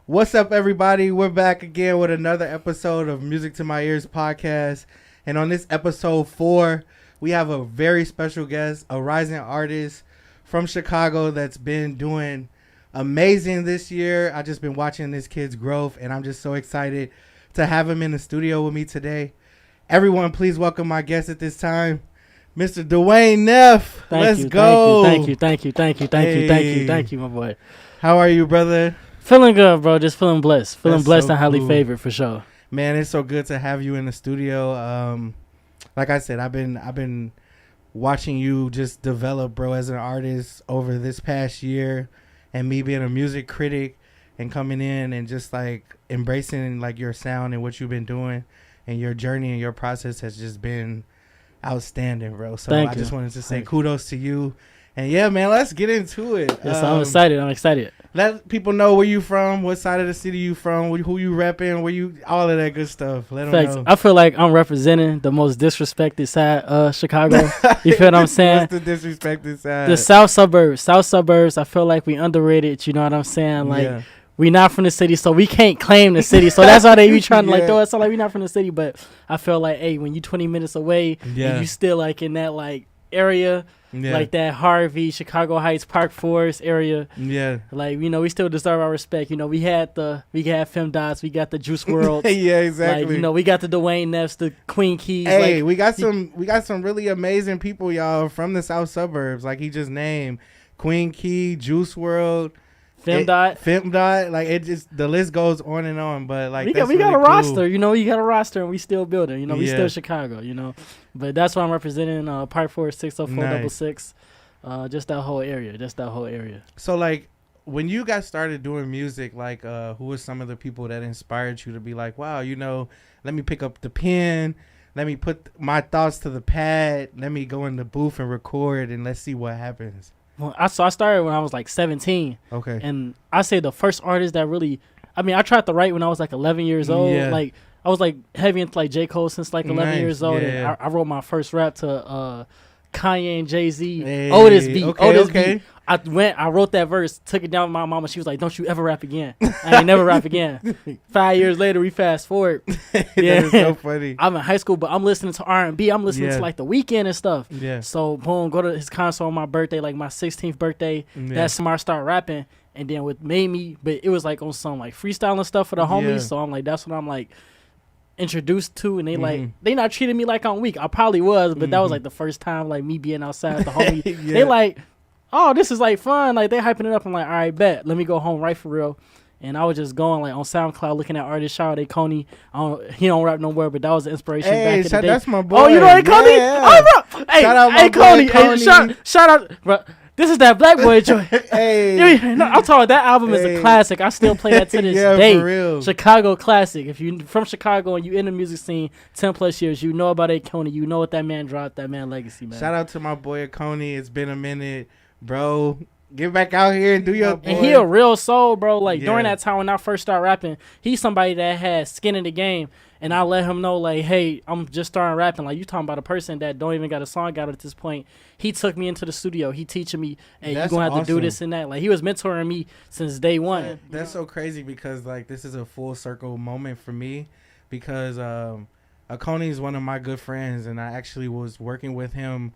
What's up, everybody? We're back again with another episode of Music to My Ears podcast. And on this episode 4, we have a very special guest, a rising artist from Chicago that's been doing amazing this year. I've just been watching this kid's growth, and I'm just so excited to have him in the studio with me today. Everyone, please welcome my guest at this time, Mr. Dwayne Neff. Let's go. Thank you, my boy. How are you, brother? Feeling good, bro. Just feeling blessed. Feeling That's blessed so and highly cool. favored for sure. Man, it's so good to have you in the studio. Like I said, I've been watching you just develop, bro, as an artist over this past year, and me being a music critic and coming in and just like embracing like your sound and what you've been doing, and your journey and your process has just been outstanding, bro. So I just wanted to say kudos to you. And yeah, man, let's get into it. Yes, I'm excited. Let people know where you from, what side of the city you from, who you repping, where you, all of that good stuff. Let them know. I feel like I'm representing the most disrespected side of Chicago. You feel what I'm saying? What's the disrespected side? The south suburbs. I feel like we underrated. You know what I'm saying? Like we not from the city, so we can't claim the city. So that's why they be trying to like throw us out like we not from the city. But I feel like, hey, when you 20 minutes away, and you still like in that like area. Like that Harvey, Chicago Heights, Park Forest area. Yeah. Like, you know, we still deserve our respect. You know, we had Fem Dots, we got the Juice WRLD. Yeah, exactly. Like, you know, we got the Dwayne Neffs, the Queen Keys. Hey, like, we got some really amazing people, y'all, from the south suburbs. Like he just named Queen Key, Juice WRLD. Fem Dot, like it just, the list goes on and on. But like we got really a cool. roster, you know, you got a roster and we still building, you know, we still Chicago, you know. But that's why I'm representing Park Forest 60466. Just that whole area. So like when you got started doing music, like who were some of the people that inspired you to be like, wow, you know, let me pick up the pen, let me put my thoughts to the pad, let me go in the booth and record, and let's see what happens. Well, I started when I was like 17. Okay. And I say the first artist that really, I mean, I tried to write when I was like 11 years old. Yeah. Like I was like heavy into like J. Cole since like 11 years old. Yeah. And I wrote my first rap to Kanye and Jay-Z. Otis beat. Beat. I wrote that verse, took it down with my mama. She was like, don't you ever rap again. I ain't never rap again. 5 years later, we fast forward. That's so funny. I'm in high school, but I'm listening to R&B. I'm listening to like The Weeknd and stuff. Yeah. So boom, go to his concert on my birthday, like my 16th birthday. That's when I start rapping. And then what made me, but it was like on some like freestyling stuff for the homies. So I'm like, that's what I'm like introduced to, and they like they not treating me like I'm weak. I probably was, but that was like the first time like me being outside with the homies. They like, oh, this is like fun. Like they hyping it up. I'm like, all right, bet. Let me go home right for real. And I was just going like on SoundCloud looking at artists. Shout out Coney. He don't rap no more, but that was the inspiration back in the day. That's my boy. Oh, you know Coney? Yeah. Oh, bro. Hey, shout out my Coney. boy, Coney. Hey, shout out, bro. This is that Black Boy joint. Hey, no, I'm talking. That album is a classic. I still play that to this day. For real. Chicago classic. If you from Chicago and you in the music scene 10+ years, you know about Coney. You know what that man dropped. That man legacy, man. Shout out to my boy Coney. It's been a minute, bro. Get back out here and do your thing. And he a real soul, bro. Like during that time when I first started rapping, he's somebody that had skin in the game. And I let him know, like, hey, I'm just starting rapping. Like, you talking about a person that don't even got a song out at this point. He took me into the studio. He teaching me, hey, you're going to have to do this and that. Like, he was mentoring me since day one. That's so crazy because, like, this is a full circle moment for me because Coney is one of my good friends, and I actually was working with him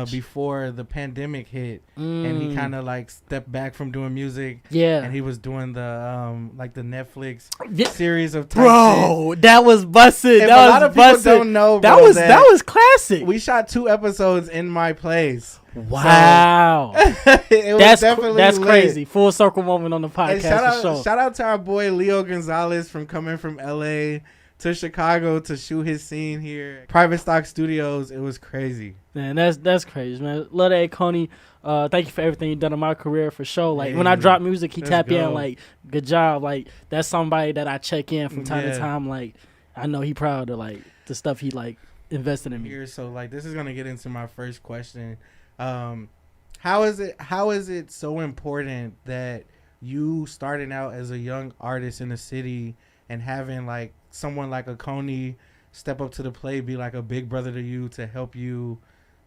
before the pandemic hit, and he kind of like stepped back from doing music. Yeah, and he was doing the like the Netflix series of type shit. That was busted. That a lot of people don't know. Bro, that was classic. We shot 2 episodes in my place. Wow, so that's crazy. Full circle moment on the podcast. Shout out to our boy Leo Gonzalez coming from LA to Chicago to shoot his scene here. Private Stock Studios. It was crazy. Man, that's crazy, man. Love that, Coney. Thank you for everything you've done in my career, for sure. Like, when I drop music, he tap in, like, good job. Like, that's somebody that I check in from time to time. Like, I know he proud of, like, the stuff he, like, invested in me. Here, so, like, this is going to get into my first question. How is it so important that you starting out as a young artist in the city and having, like, someone like a Coney step up to the plate, be like a big brother to you to help you,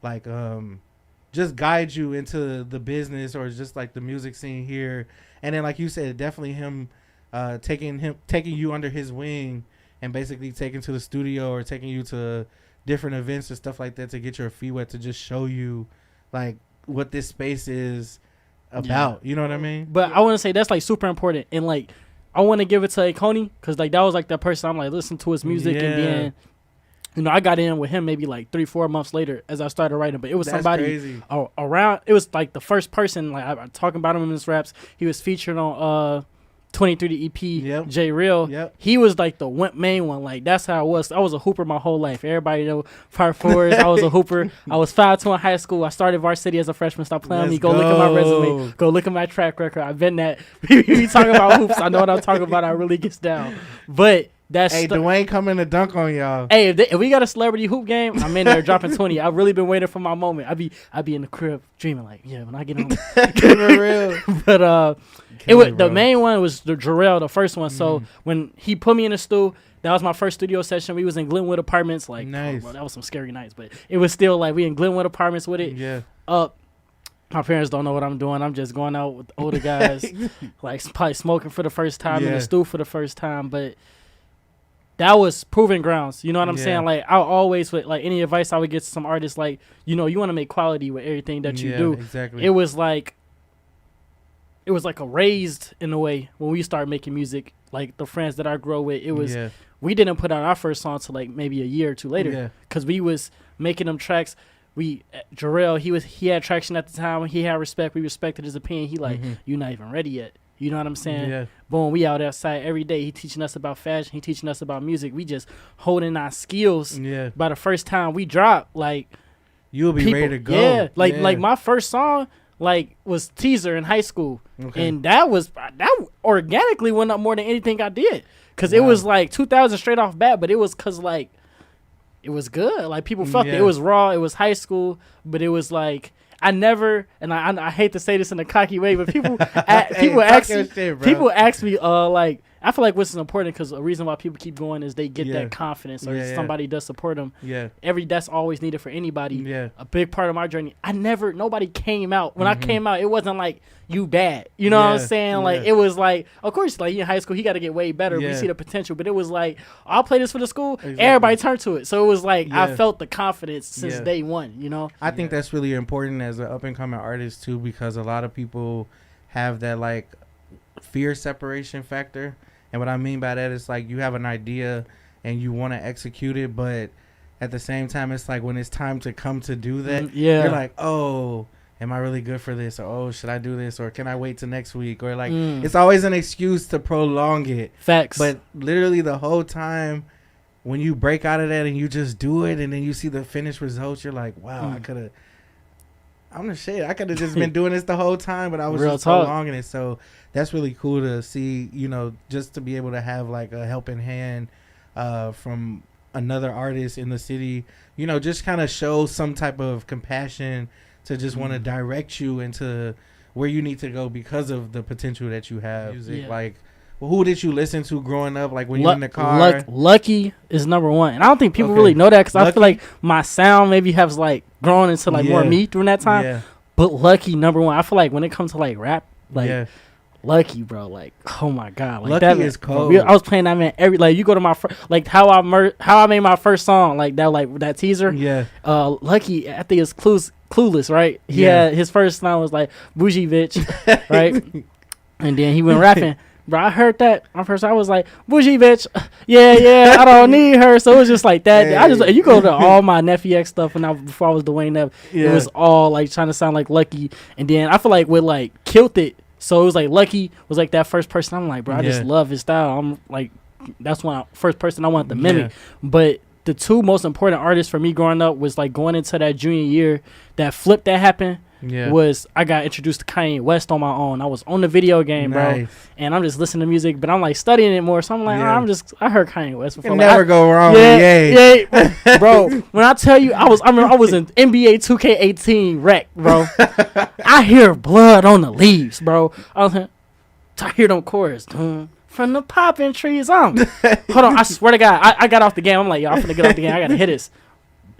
like, just guide you into the business or just like the music scene here. And then, like you said, definitely him taking you under his wing and basically taking to the studio or taking you to different events and stuff like that to get your feet wet, to just show you like what this space is about. You know what I mean? But I want to say that's like super important, and like I want to give it to Coney because like that was like that person I'm like listen to his music and then. You know, I got in with him maybe like 3-4 months later as I started writing, but it was somebody around. It was like the first person, like I'm talking about him in his raps. He was featured on 23 the EP, J Real. Yep. He was like the main one. Like that's how I was. I was a hooper my whole life. Everybody know Fire Force. I was a hooper. I was 5'2" in high school. I started varsity as a freshman. Stop playing with me. Go look at my resume. Go look at my track record. I've been that. We talking about hoops. I know what I'm talking about. I really gets down. But Dwayne coming to dunk on y'all. Hey, if we got a celebrity hoop game, I'm in there dropping 20. I've really been waiting for my moment. I be in the crib dreaming like, yeah, when I get home. Real. But it was the main one was the Jarrell, the first one. So when he put me in the studio, that was my first studio session. We was in Glenwood Apartments. Like, nice. That was some scary nights, but it was still like we in Glenwood Apartments with it. Yeah. My parents don't know what I'm doing. I'm just going out with older guys, like probably smoking for the first time in the studio for the first time, but. That was proving grounds. You know what I'm saying? Like, I always, with like any advice I would get to some artists, like, you know, you want to make quality with everything that you do. Exactly. It was like a raised in a way when we started making music. Like the friends that I grew up with, it was we didn't put out our first song till like maybe a year or two later because we was making them tracks. Jarrell, he had traction at the time. He had respect. We respected his opinion. He like, you're not even ready yet. You know what I'm saying? Yeah. Boom, we out outside every day. He teaching us about fashion. He teaching us about music. We just holding our skills. Yeah. By the first time we drop, like you'll be ready to go. Yeah. Like my first song like was Teaser in high school, and that organically went up more than anything I did, cause it was like 2000 straight off bat, but it was cause like it was good. Like people fucked it. It was raw. It was high school, but it was like. I never, and I hate to say this in a cocky way, but people ask me, like, I feel like what's important because the reason why people keep going is they get that confidence or somebody does support them. Yeah. That's always needed for anybody. Yeah. A big part of my journey. Nobody came out. When I came out, it wasn't like you bad. You know what I'm saying? Like, it was like, of course, like in high school, he got to get way better. We see the potential, but it was like, I'll play this for the school. Exactly. Everybody turned to it. So it was like, I felt the confidence since day one, you know? I think that's really important as an up and coming artist too, because a lot of people have that like fear separation factor. And what I mean by that is like you have an idea and you want to execute it, but at the same time, it's like when it's time to come to do that, you're like, oh, am I really good for this? Or, oh, should I do this? Or can I wait till next week? Or like, it's always an excuse to prolong it. Facts. But literally the whole time when you break out of that and you just do it and then you see the finished results, you're like, wow, I could have just been doing this the whole time, but I was just prolonging it. So that's really cool to see, you know, just to be able to have like a helping hand from another artist in the city, you know, just kind of show some type of compassion to just want to direct you into where you need to go because of the potential that you have. Music, like, well, who did you listen to growing up? Like when you're in the car? Lucky is number one. And I don't think people really know that because I feel like my sound maybe has like grown into like more me during that time. Yeah. But Lucky number one. I feel like when it comes to like rap, like Lucky, bro, like, oh my god, like Lucky that is cold. I was playing that man every, like, you go to my like how I made my first song, like that teaser. Yeah. Lucky, I think it's Clueless, right? He had his first song was like Bougie Bitch, right? And then he went rapping. Bro, I heard that my first. I was like, "Bougie bitch, yeah, I don't need her." So it was just like that. Hey. You go to all my Nephew X stuff before I was Dwayne Neff. Yeah. It was all like trying to sound like Lucky, and then I feel like with like killed it. So it was like Lucky was like that first person. I'm like, bro, I just love his style. I'm like, that's one first person I wanted to mimic. But the two most important artists for me growing up was like going into that junior year, that flip that happened. Was I got introduced to Kanye West on my own. I was on the video game, bro, and I'm just listening to music, but I'm like studying it more. So I'm like, I heard Kanye West before. You never go wrong. Yeah, bro. When I tell you, I was in NBA 2K18 rec, bro. I hear blood on the leaves, bro. I hear them chorus. From the popping trees, hold on. I swear to God, I got off the game. I'm like, yo, I'm finna get off the game. I gotta hit this.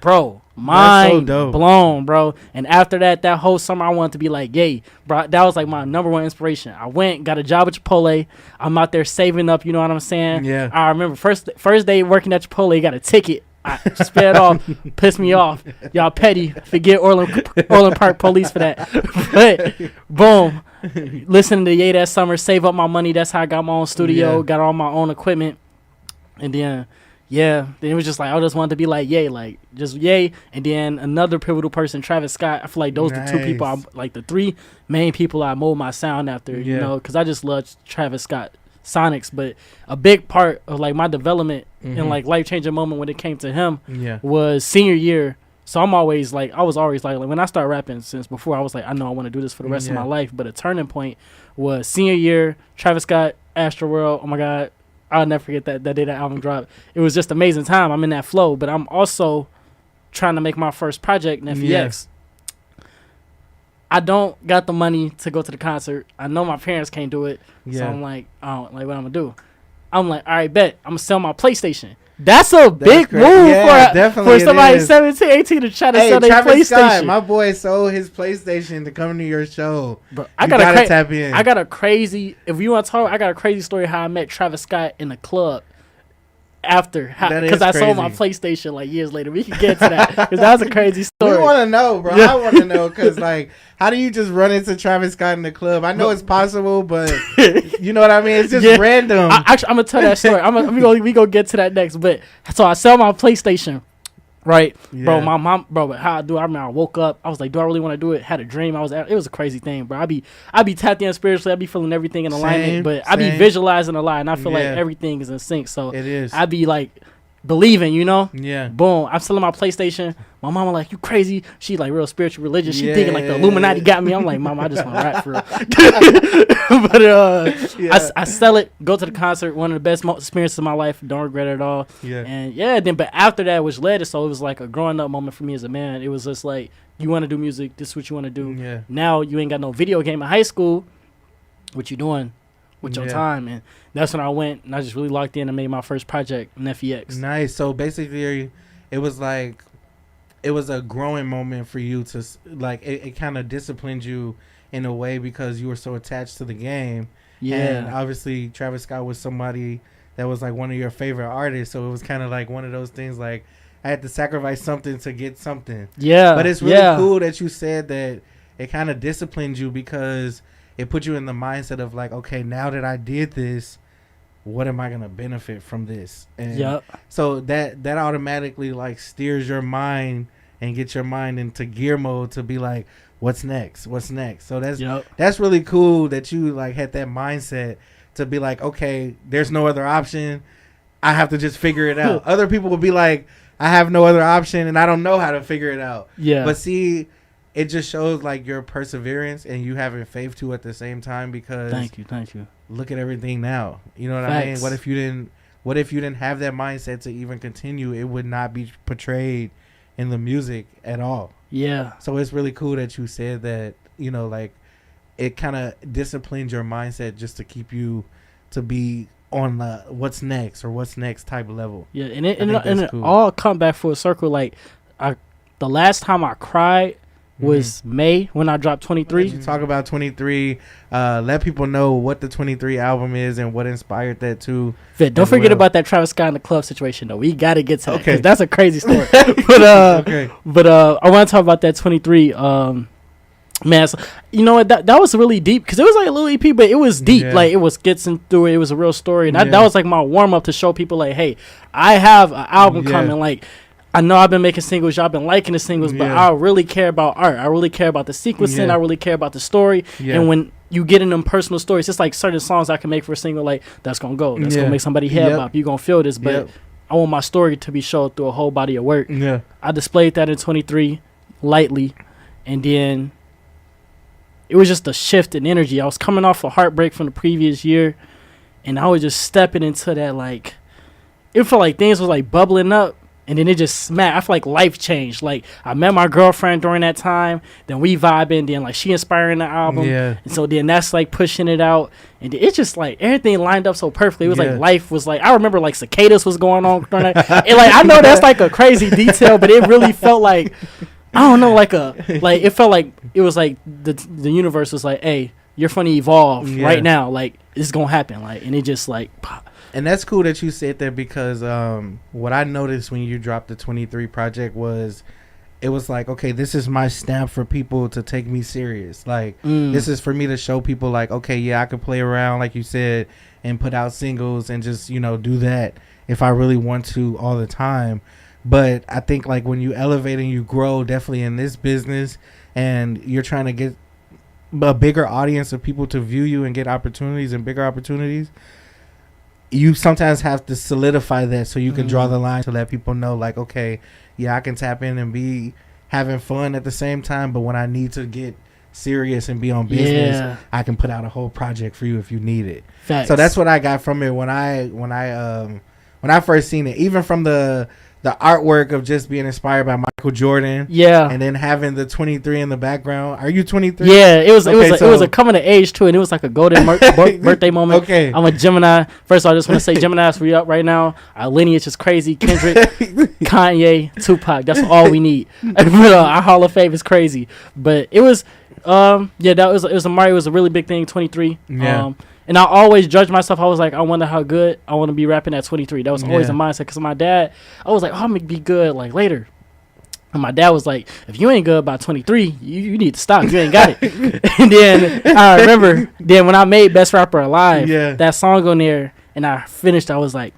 bro, mind blown, bro. And after that whole summer, I wanted to be like, yay, bro. That was like my number one inspiration. I went, got a job at Chipotle. I'm out there saving up, you know what I'm saying? Yeah. I remember first day working at Chipotle, got a ticket. I sped off, pissed me off. Y'all petty. Forget Orland Park police for that. But boom, listening to Ye that summer, save up my money. That's how I got my own studio, got all my own equipment, and then then it was just like I just wanted to be like Ye, like just Ye. And then another pivotal person, Travis Scott. I feel like those are the two people, like the three main people I mold my sound after. You know, because I just love Travis Scott sonics, but a big part of like my development and like life-changing moment when it came to him was senior year. So I'm always like, I was always like when I started rapping, since before, I was like, I know I want to do this for the rest of my life. But a turning point was senior year, Travis Scott, Astroworld. Oh my God, I'll never forget that day that album dropped. It was just amazing time. I'm in that flow, but I'm also trying to make my first project, Nephew X. I don't got the money to go to the concert. I know my parents can't do it. So I'm like, I don't like what I'm gonna do. I'm like, all right, bet. I'm gonna sell my PlayStation. That's a big move for somebody 17, 18 to try to sell their PlayStation. Scott, my boy sold his PlayStation to come to your show. Bro, I gotta tap in. I got a crazy, if you want to talk, I got a crazy story how I met Travis Scott in the club. After, because I sold my PlayStation like years later. We can get to that because that was a crazy story. We want to know, bro. I want to know because like, how do you just run into Travis Scott in the club? I know it's possible, but you know what I mean. It's just random. Actually, I'm gonna tell that story. We gonna get to that next. But so I sell my PlayStation. Right, bro. My mom, bro. But how I do? I remember I woke up. I was like, "Do I really want to do it?" Had a dream. It was a crazy thing, bro. I be tapped in spiritually. I be feeling everything in alignment, but I be visualizing a lot, and I feel like everything is in sync. So it is. I be like believing, you know. Yeah. Boom. I'm selling my PlayStation. My mama like, you crazy. She like real spiritual religious. She thinking like the Illuminati got me. I'm like, mama, I just want to rap for real. But I sell it. Go to the concert. One of the best experiences of my life. Don't regret it at all. Yeah. And but after that, which led to, so it was like a growing up moment for me as a man. It was just like, you want to do music. This is what you want to do. Yeah. Now you ain't got no video game in high school. What you doing with your time? And that's when I went and I just really locked in and made my first project, Nephew X. Nice. So basically, it was like, it was a growing moment for you to like. It kind of disciplined you in a way because you were so attached to the game. Yeah. And obviously, Travis Scott was somebody that was like one of your favorite artists. So it was kind of like one of those things like I had to sacrifice something to get something. Yeah. But it's really cool that you said that it kind of disciplined you because it put you in the mindset of like, okay, now that I did this, what am I going to benefit from this? And so that automatically like steers your mind and gets your mind into gear mode to be like, what's next? So that's really cool that you like had that mindset to be like, okay, there's no other option. I have to just figure it out. Other people will be like, I have no other option and I don't know how to figure it out. Yeah. But see, it just shows like your perseverance and you having faith too at the same time because thank you. Look at everything now. You know what I mean? What if you didn't have that mindset to even continue? It would not be portrayed in the music at all. Yeah. So it's really cool that you said that, you know, like it kind of disciplined your mindset just to keep you to be on the what's next type of level. Yeah, and it cool. All come back full circle. Like the last time I cried was May when I dropped 23. You talk about 23. Let people know what the 23 album is and what inspired that too. Don't forget about that Travis Scott in the club situation though. We got to get to that because that's a crazy story. But I want to talk about that 23. Man, so, you know what? That was really deep because it was like a little EP, but it was deep. Yeah. Like it was getting through it. It was a real story, and that was like my warm up to show people like, hey, I have an album coming. Like, I know I've been making singles, y'all been liking the singles, but I really care about art. I really care about the sequencing. I really care about the story. And when you get in them personal stories, it's like certain songs I can make for a single, like that's gonna go, that's gonna make somebody head bop. You gonna feel this, but I want my story to be showed through a whole body of work. Yeah, I displayed that in 23 lightly, and then it was just a shift in energy. I was coming off a heartbreak from the previous year, and I was just stepping into that like, it felt like things was like bubbling up. and then it just smacked. I feel like life changed. Like I met my girlfriend during that time, then we vibing, then like she inspiring the album, and so then that's like pushing it out, and it's just like everything lined up so perfectly. It was like life was like, I remember like cicadas was going on during that, and like I know that's like a crazy detail, but it really felt like, I don't know, like it felt like it was like the universe was like, hey, you're funny evolve right now, like it's gonna happen, like, and it just like pop. And that's cool that you said that, because what I noticed when you dropped the 23 project was, it was like, okay, this is my stamp for people to take me serious. Like, this is for me to show people like, okay, yeah, I could play around, like you said, and put out singles and just, you know, do that if I really want to all the time. But I think like when you elevate and you grow, definitely in this business, and you're trying to get a bigger audience of people to view you and get opportunities and bigger opportunities, you sometimes have to solidify that so you can draw the line to let people know, like, okay, yeah, I can tap in and be having fun at the same time, but when I need to get serious and be on business, I can put out a whole project for you if you need it. Facts. So that's what I got from it when I first seen it, even from the artwork of just being inspired by Michael Jordan. Yeah. And then having the 23 in the background. Are you 23? Yeah, it was a coming of age too, and it was like a golden birthday moment. Okay. I'm a Gemini. First of all, I just want to say Gemini's we up right now. Our lineage is crazy. Kendrick, Kanye, Tupac. That's all we need. Our Hall of Fame is crazy. But it was it was a really big thing, 23. Yeah. And I always judge myself. I was like, I wonder how good I want to be rapping at 23. That was always a mindset. Because my dad, I was like, oh, I'm going to be good like later. And my dad was like, if you ain't good by 23, you need to stop. You ain't got it. And then I remember when I made Best Rapper Alive, that song on there, and I finished, I was like,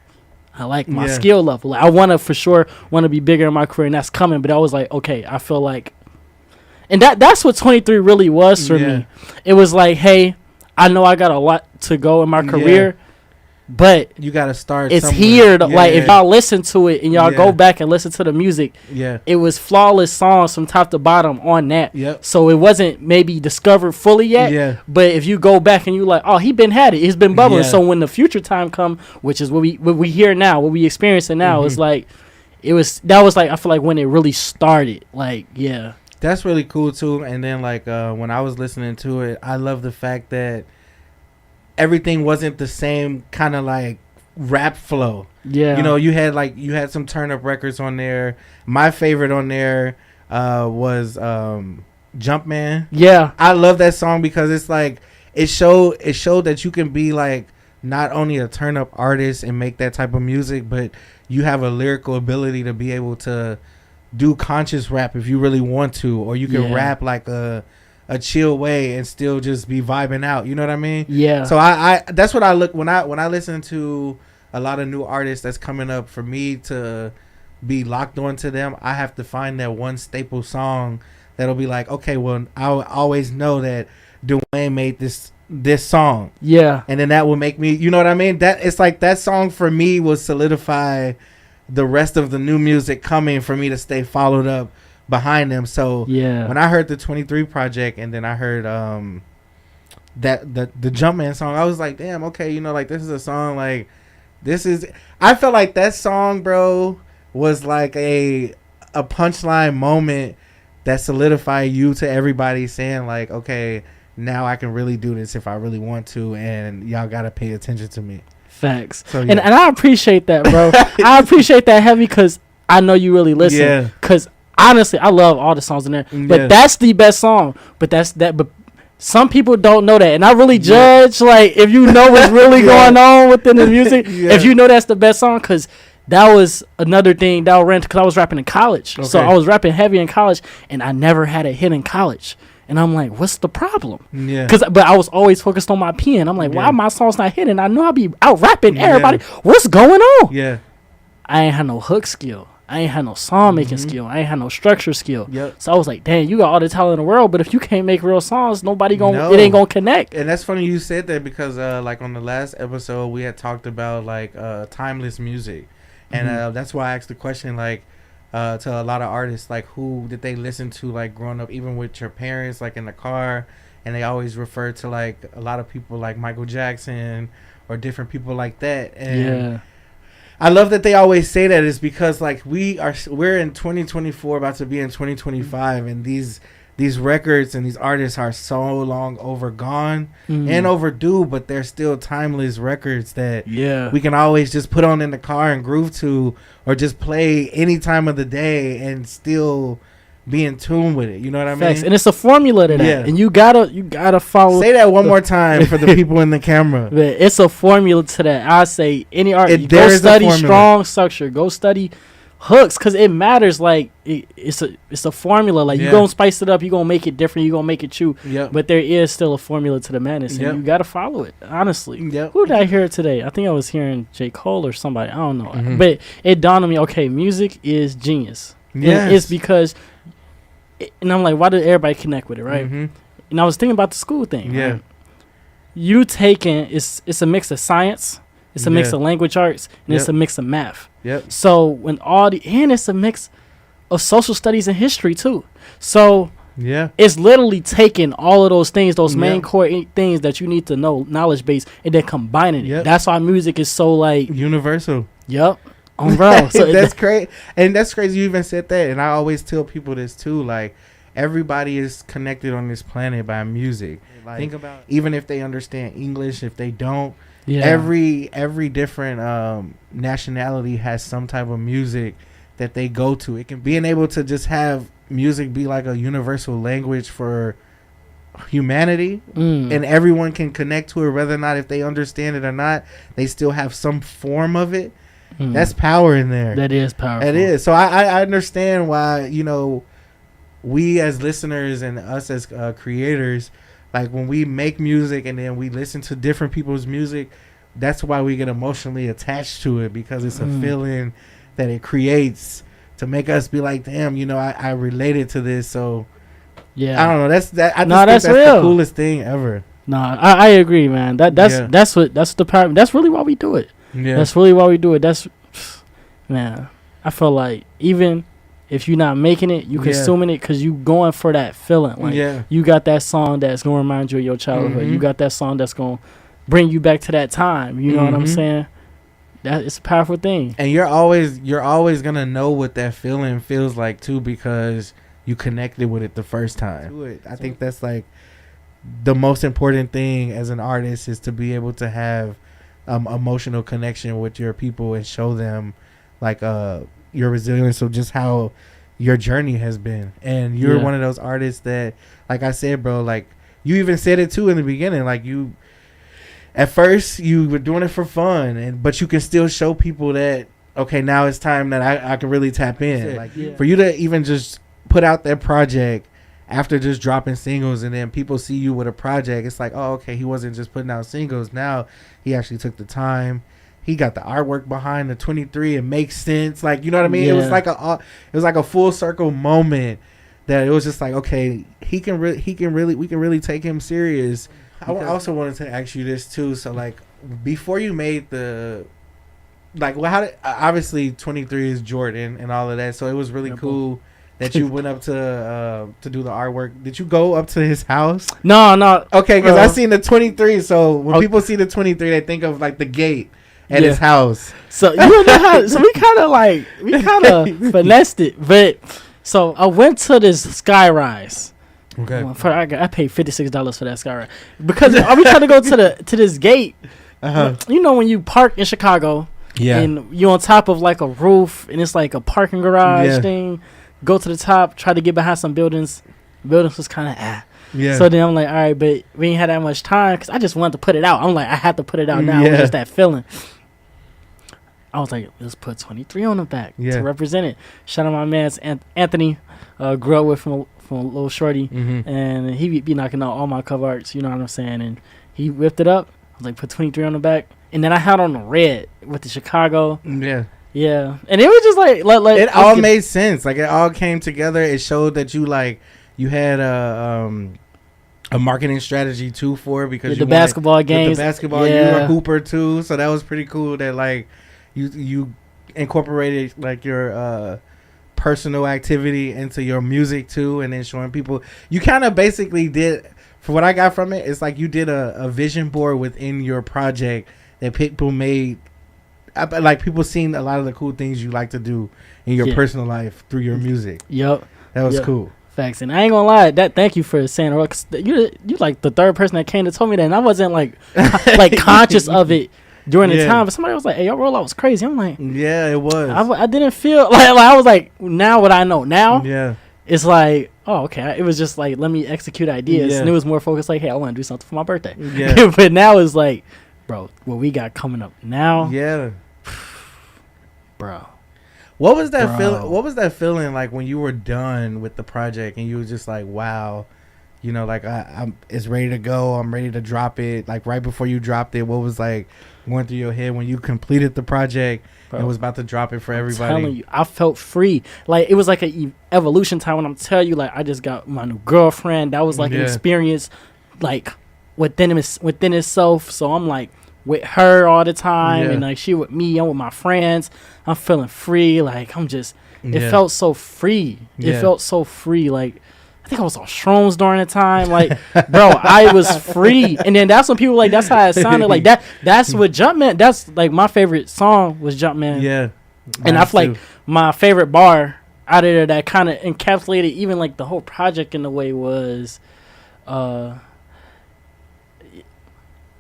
I like my skill level. Like, I want to for sure want to be bigger in my career, and that's coming. But I was like, okay, I feel like, and that's what 23 really was for me. It was like, hey, I know I got a lot to go in my career, but you got to start. It's somewhere. Here. Like if y'all listen to it and y'all go back and listen to the music, it was flawless songs from top to bottom on that. Yep. So it wasn't maybe discovered fully yet. Yeah. But if you go back and you like, oh, he been had it. It's been bubbling. Yeah. So when the future time come, which is what we hear now, what we experiencing now, it's like that was like I feel like when it really started. Like That's really cool too. And then like when I was listening to it, I love the fact that everything wasn't the same kind of like rap flow. Yeah. You know, you had some turn up records on there. My favorite on there was Jumpman. Yeah. I love that song because it's like it showed that you can be like not only a turn up artist and make that type of music, but you have a lyrical ability to be able to do conscious rap if you really want to, or you can rap like a chill way and still just be vibing out. You know what I mean? Yeah. So I that's what I look when I listen to a lot of new artists that's coming up. For me to be locked onto them, I have to find that one staple song that'll be like, okay, well, I'll always know that Dwayne made this song. Yeah. And then that will make me, you know what I mean? That it's like that song for me will solidify the rest of the new music coming for me to stay followed up behind them. So when I heard the 23 project and then I heard that the Jumpman song, I was like, damn, okay, you know, like this is a song, like this is, I felt like that song, bro, was like a punchline moment that solidified you to everybody, saying like, okay, now I can really do this if I really want to, and y'all gotta pay attention to me. Facts. So, and I appreciate that, bro. I appreciate that heavy because I know you really listen. Yeah. Because honestly, I love all the songs in there, but that's the best song. But but some people don't know that, and I really judge like if you know what's really going on within the music. If you know that's the best song, because that was another thing that I ran because I was rapping in college. Okay. So I was rapping heavy in college, and I never had a hit in college. And I'm like, what's the problem? Yeah. But I was always focused on my pen. I'm like, why my song's not hitting? I know I be out rapping everybody. What's going on? Yeah. I ain't had no hook skill. I ain't had no song making skill. I ain't had no structure skill. Yep. So I was like, dang, you got all the talent in the world, but if you can't make real songs, it ain't gonna connect. And that's funny you said that because like on the last episode we had talked about like timeless music. And that's why I asked the question like to a lot of artists, like who did they listen to like growing up, even with your parents, like in the car, and they always refer to like a lot of people like Michael Jackson or different people like that. And I love that they always say that is because like we're in 2024 about to be in 2025 and these records and these artists are so long overgone and overdue, but they're still timeless records that we can always just put on in the car and groove to, or just play any time of the day and still be in tune with it. You know what I mean? And it's a formula to that, and you gotta follow. Say that one more time for the people in the camera. It's a formula to that. I say any art, go study strong structure, go study hooks, because it matters. Like it's a formula. Like you gonna spice it up, you gonna make it different, you gonna make it you. But there is still a formula to the madness, and you gotta follow it. Honestly, who did I hear today? I think I was hearing J. Cole or somebody. I don't know, but it dawned on me. Okay, music is genius. Yeah, it's because, and I'm like, why did everybody connect with it, right? And I was thinking about the school thing. Right? You taking it's a mix of science, it's a mix of language arts, and it's a mix of math. So when and it's a mix of social studies and history too. So it's literally taking all of those things, those main core things that you need to know, knowledge base, and then combining it. That's why music is so like universal. Bro, so that's great, and that's crazy. You even said that, and I always tell people this too. Like everybody is connected on this planet by music. Like, think about even if they understand English, if they don't. Every different nationality has some type of music that they go to. It can being able to just have music be like a universal language for humanity, and everyone can connect to it, whether or not if they understand it or not. They still have some form of it. That's power in there. That is powerful. It is. So I understand why, we as listeners and us as creators, like when we make music and then we listen to different people's music, that's why we get emotionally attached to it, because it's a feeling that it creates to make us be like, damn, I related to this. So I don't know. That's that's real. The coolest thing ever. I agree, man. That's the power. That's really why we do it. That's really why we do it. Man, I feel like even if you're not making it, you consuming it because you going for that feeling. Like you got that song that's gonna remind you of your childhood. You got that song that's gonna bring you back to that time. You know what I'm saying? That it's a powerful thing. And you're always gonna know what that feeling feels like too, because you connected with it the first time. I think that's like the most important thing as an artist, is to be able to have emotional connection with your people and show them like your resilience of just how your journey has been. And you're one of those artists that, like I said, bro, like you even said it too in the beginning, like you at first you were doing it for fun, but you can still show people that, okay, now it's time that I can really tap in. Like for you to even just put out that project after just dropping singles, and then people see you with a project, it's like, oh, okay, he wasn't just putting out singles. Now he actually took the time. He got the artwork behind the 23. It makes sense. Like, you know what I mean? It was like a full circle moment that it was just like, okay, we can really take him serious. I also wanted to ask you this too. So like, before you made obviously 23 is Jordan and all of that. So it was really cool that you went up to do the artwork. Did you go up to his house? No. Okay, because I seen the 23. So when people see the 23, they think of like the gate at his house. So you know how? So we kind of finessed it. But so I went to this skyrise. Okay. I paid $56 for that skyrise because we trying to go to this gate. You know when you park in Chicago, and you're on top of like a roof, and it's like a parking garage thing. Go to the top, try to get behind some buildings. Buildings was kind of So then I'm like, all right, but we ain't had that much time because I just wanted to put it out. I'm like, I had to put it out now. It was just that feeling. I was like, let's put 23 on the back to represent it. Shout out my man Anthony, grew up with from a little shorty, and he be knocking out all my cover arts. You know what I'm saying? And he whipped it up. I was like, put 23 on the back, and then I had on the red with the Chicago. Yeah, and it was just like it all made sense. Like it all came together. It showed that you had a marketing strategy too for it, because the basketball games, you were a hooper too. So that was pretty cool. That like you incorporated like your personal activity into your music too, and then showing people. You kind of basically did. For what I got from it, it's like you did a vision board within your project that people made like people seen a lot of the cool things you like to do in your personal life through your music. Yep. That was cool. Facts. And I ain't gonna lie, thank you for saying it. Cause you like the third person that came to tell me that, and I wasn't like like conscious of it during the time. But somebody was like, "Hey, your rollout was crazy." I'm like, yeah, it was. I didn't feel like I was like, now what I know now. Yeah. It's like, oh, okay. It was just like, let me execute ideas, and it was more focused. Like, hey, I want to do something for my birthday. Yeah. But now it's like, bro, what we got coming up now? Yeah. Bro. What was that feeling? What was that feeling like when you were done with the project and you were just like, wow, you know, like I'm it's ready to go. I'm ready to drop it. Like right before you dropped it, what was like going through your head when you completed the project and was about to drop it for everybody? I'm telling you, I felt free. Like it was like a evolution time when I'm telling you, like I just got my new girlfriend. That was like an experience, like within itself. So I'm like with her all the time, and like she with me. I'm with my friends. I'm feeling free. Like I'm just. It felt so free. It felt so free. Like I think I was on shrooms during the time. Like, bro, I was free. And then that's when people like that's how it sounded. Like that's what Jumpman. That's like my favorite song was Jumpman. Yeah. And I feel like my favorite bar out of there that kind of encapsulated even like the whole project in a way was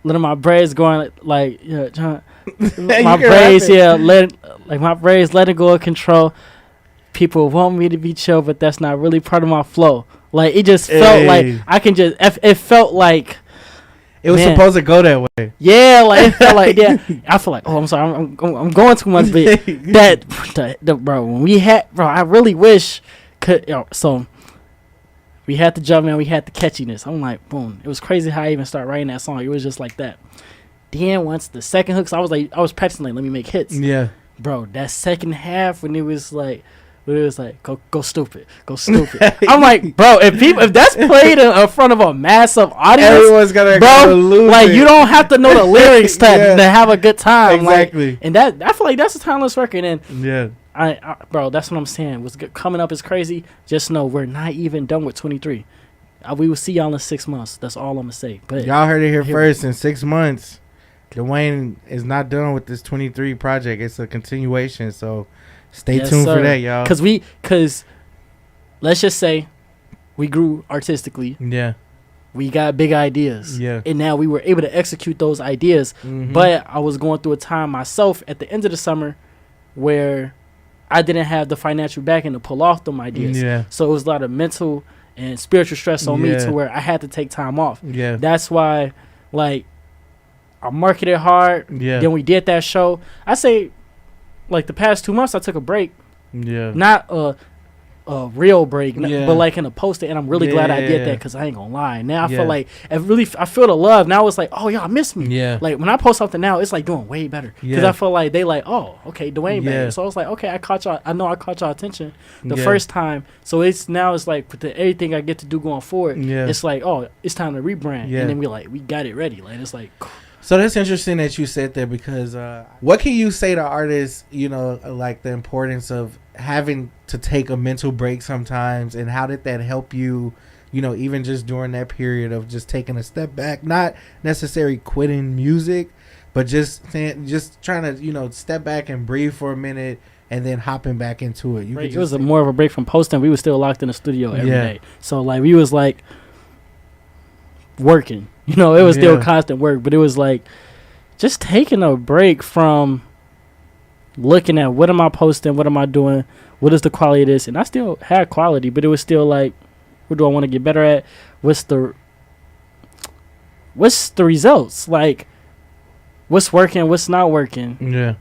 letting my braids going like my braids my braids letting go of control. People want me to be chill, but that's not really part of my flow. Like it just felt like I can just it felt like it was supposed to go that way. Yeah, like it felt like I feel like I'm sorry I'm going too much, but bro when we had I really wish so we had the jump, man. We had the catchiness. I'm like, boom. It was crazy how I even started writing that song. It was just like that. Then once the second hooks, I was practicing like, let me make hits. Yeah, bro. That second half when it was like, go stupid. I'm like, bro, if that's played in front of a massive audience, everyone's gonna go lose like it. You don't have to know the lyrics to have a good time. Exactly. Like, and that I feel like that's a timeless record. And yeah. I bro, that's what I'm saying. What's coming up is crazy. Just know we're not even done with 23. We will see y'all in 6 months. That's all I'm gonna say. But y'all heard it here first. In 6 months, Dwayne is not done with this 23 project. It's a continuation. So stay tuned for that, y'all. Cause let's just say we grew artistically. Yeah. We got big ideas. Yeah. And now we were able to execute those ideas. Mm-hmm. But I was going through a time myself at the end of the summer where I didn't have the financial backing to pull off them ideas. Yeah. So it was a lot of mental and spiritual stress on me to where I had to take time off. Yeah. That's why, like, I marketed hard. Yeah. Then we did that show. I say, like, the past 2 months, I took a break. Yeah. Not a real break, but like in a poster, and I'm really glad I did that because I ain't gonna lie. Now I feel like I feel the love. Now it's like, oh y'all miss me. Yeah. Like when I post something now, it's like doing way better because I feel like they like, oh okay, Dwayne back. So I was like, okay, I caught y'all attention the first time. So it's like with everything I get to do going forward, it's like, oh, it's time to rebrand, and then we got it ready. Like it's like. So that's interesting that you said that because what can you say to artists, you know, like the importance of having to take a mental break sometimes, and how did that help you, you know, even just during that period of just taking a step back, not necessarily quitting music, but just trying to, you know, step back and breathe for a minute and then hopping back into it. It was more of a break from posting. We were still locked in the studio every day. So like we was like working. You know, it was still constant work, but it was like just taking a break from looking at what am I posting, what am I doing, what is the quality of this, and I still had quality, but it was still like, what do I want to get better at? What's the results? Like, what's working, what's not working? Yeah.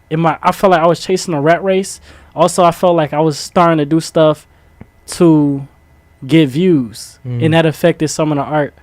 I felt like I was chasing a rat race. Also, I felt like I was starting to do stuff to get views, and that affected some of the art.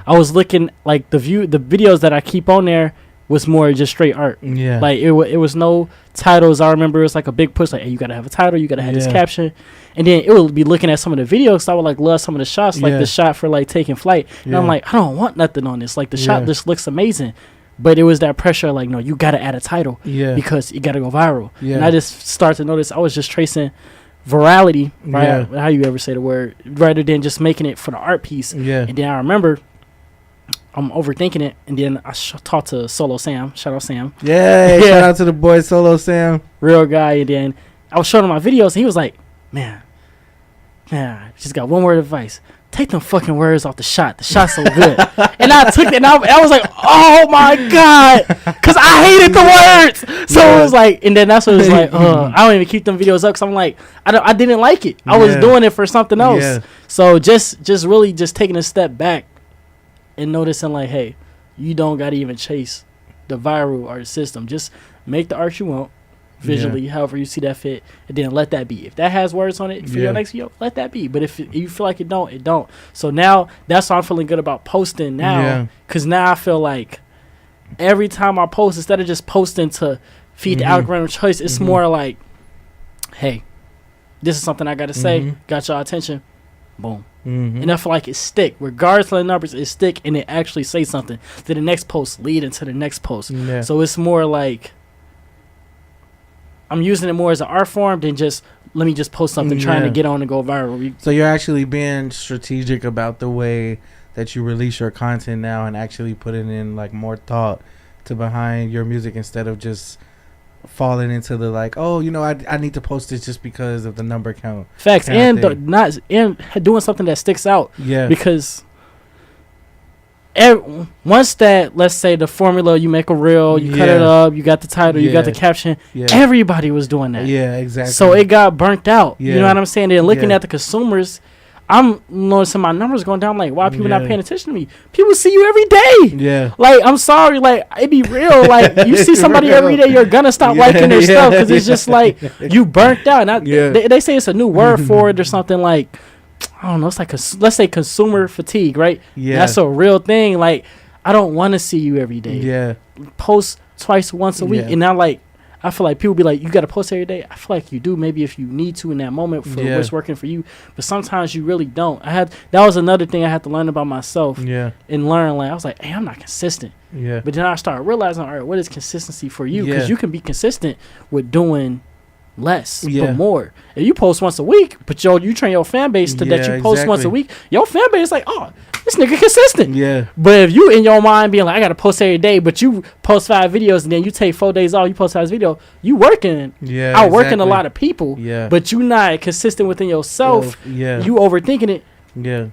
I was looking like the videos that I keep on there was more just straight art. Yeah, like it was no titles. I remember it was like a big push, like, hey, you gotta have a title, you gotta have this caption, and then it would be looking at some of the videos. So I would like love some of the shots, like the shot for like taking flight, and I'm like, I don't want nothing on this. Like the shot just looks amazing, but it was that pressure, like, no, you gotta add a title, because it gotta go viral. And I just started to notice I was just tracing virality, right? How you ever say the word, rather than just making it for the art piece. And then I remember I'm overthinking it, and then I talked to Solo Sam. Shout out Sam. Yeah, shout out to the boy Solo Sam. Real guy. And then I was showing him my videos, and he was like, man, just got one word of advice. Take them fucking words off the shot. The shot's so good. And I took it, and I was like, oh my God. Because I hated the words. So it was like, and then that's what it was like, I don't even keep them videos up because I'm like, I didn't like it. I was doing it for something else. Yeah. So just really just taking a step back and noticing like, hey, you don't got to even chase the viral art system. Just make the art you want. Visually, however you see that fit, and then let that be. If that has words on it for your next video, let that be. But if you feel like it don't. So now that's why I'm feeling good about posting now, because now I feel like every time I post, instead of just posting to feed the algorithm choice, it's more like, hey, this is something I got to say, got y'all attention, boom. And I feel like it stick, regardless of the numbers, it stick, and it actually say something to the next post, lead into the next post. So it's more like, I'm using it more as an art form than just let me just post something trying to get on and go viral. So you're actually being strategic about the way that you release your content now and actually putting in like more thought to behind your music instead of just falling into the like, oh, you know, I need to post this just because of the number count. Facts. And doing something that sticks out. Yeah. Because once that, let's say the formula, you make a reel, you cut it up, you got the title, you got the caption, everybody was doing that. Yeah, exactly. So it got burnt out. You know what I'm saying? Then looking at the consumers, I'm noticing my numbers going down. Like, why are people not paying attention to me? People see you every day. Yeah. Like, I'm sorry. Like, it be real. Like, you see somebody every day, you're going to stop liking their stuff because it's just like you burnt out. And they say it's a new word for it or something like, I don't know. It's like let's say consumer fatigue, right? Yeah, that's a real thing. Like, I don't want to see you every day. Yeah, post twice, once a week, and now like I feel like people be like, you got to post every day. I feel like you do, maybe if you need to in that moment for what's working for you, but sometimes you really don't. That was another thing I had to learn about myself. Yeah, and learn like I was like, hey, I'm not consistent. Yeah, but then I started realizing, all right, what is consistency for you? Because you can be consistent with doing less but more. If you post once a week, but you train your fan base to that you post once a week, your fan base is like, oh, this nigga consistent. Yeah. But if you in your mind being like, I gotta post every day, but you post 5 videos and then you take 4 days off, you post 5 videos, you working outworking a lot of people. Yeah. But you not consistent within yourself. Yeah. You overthinking it. Yeah.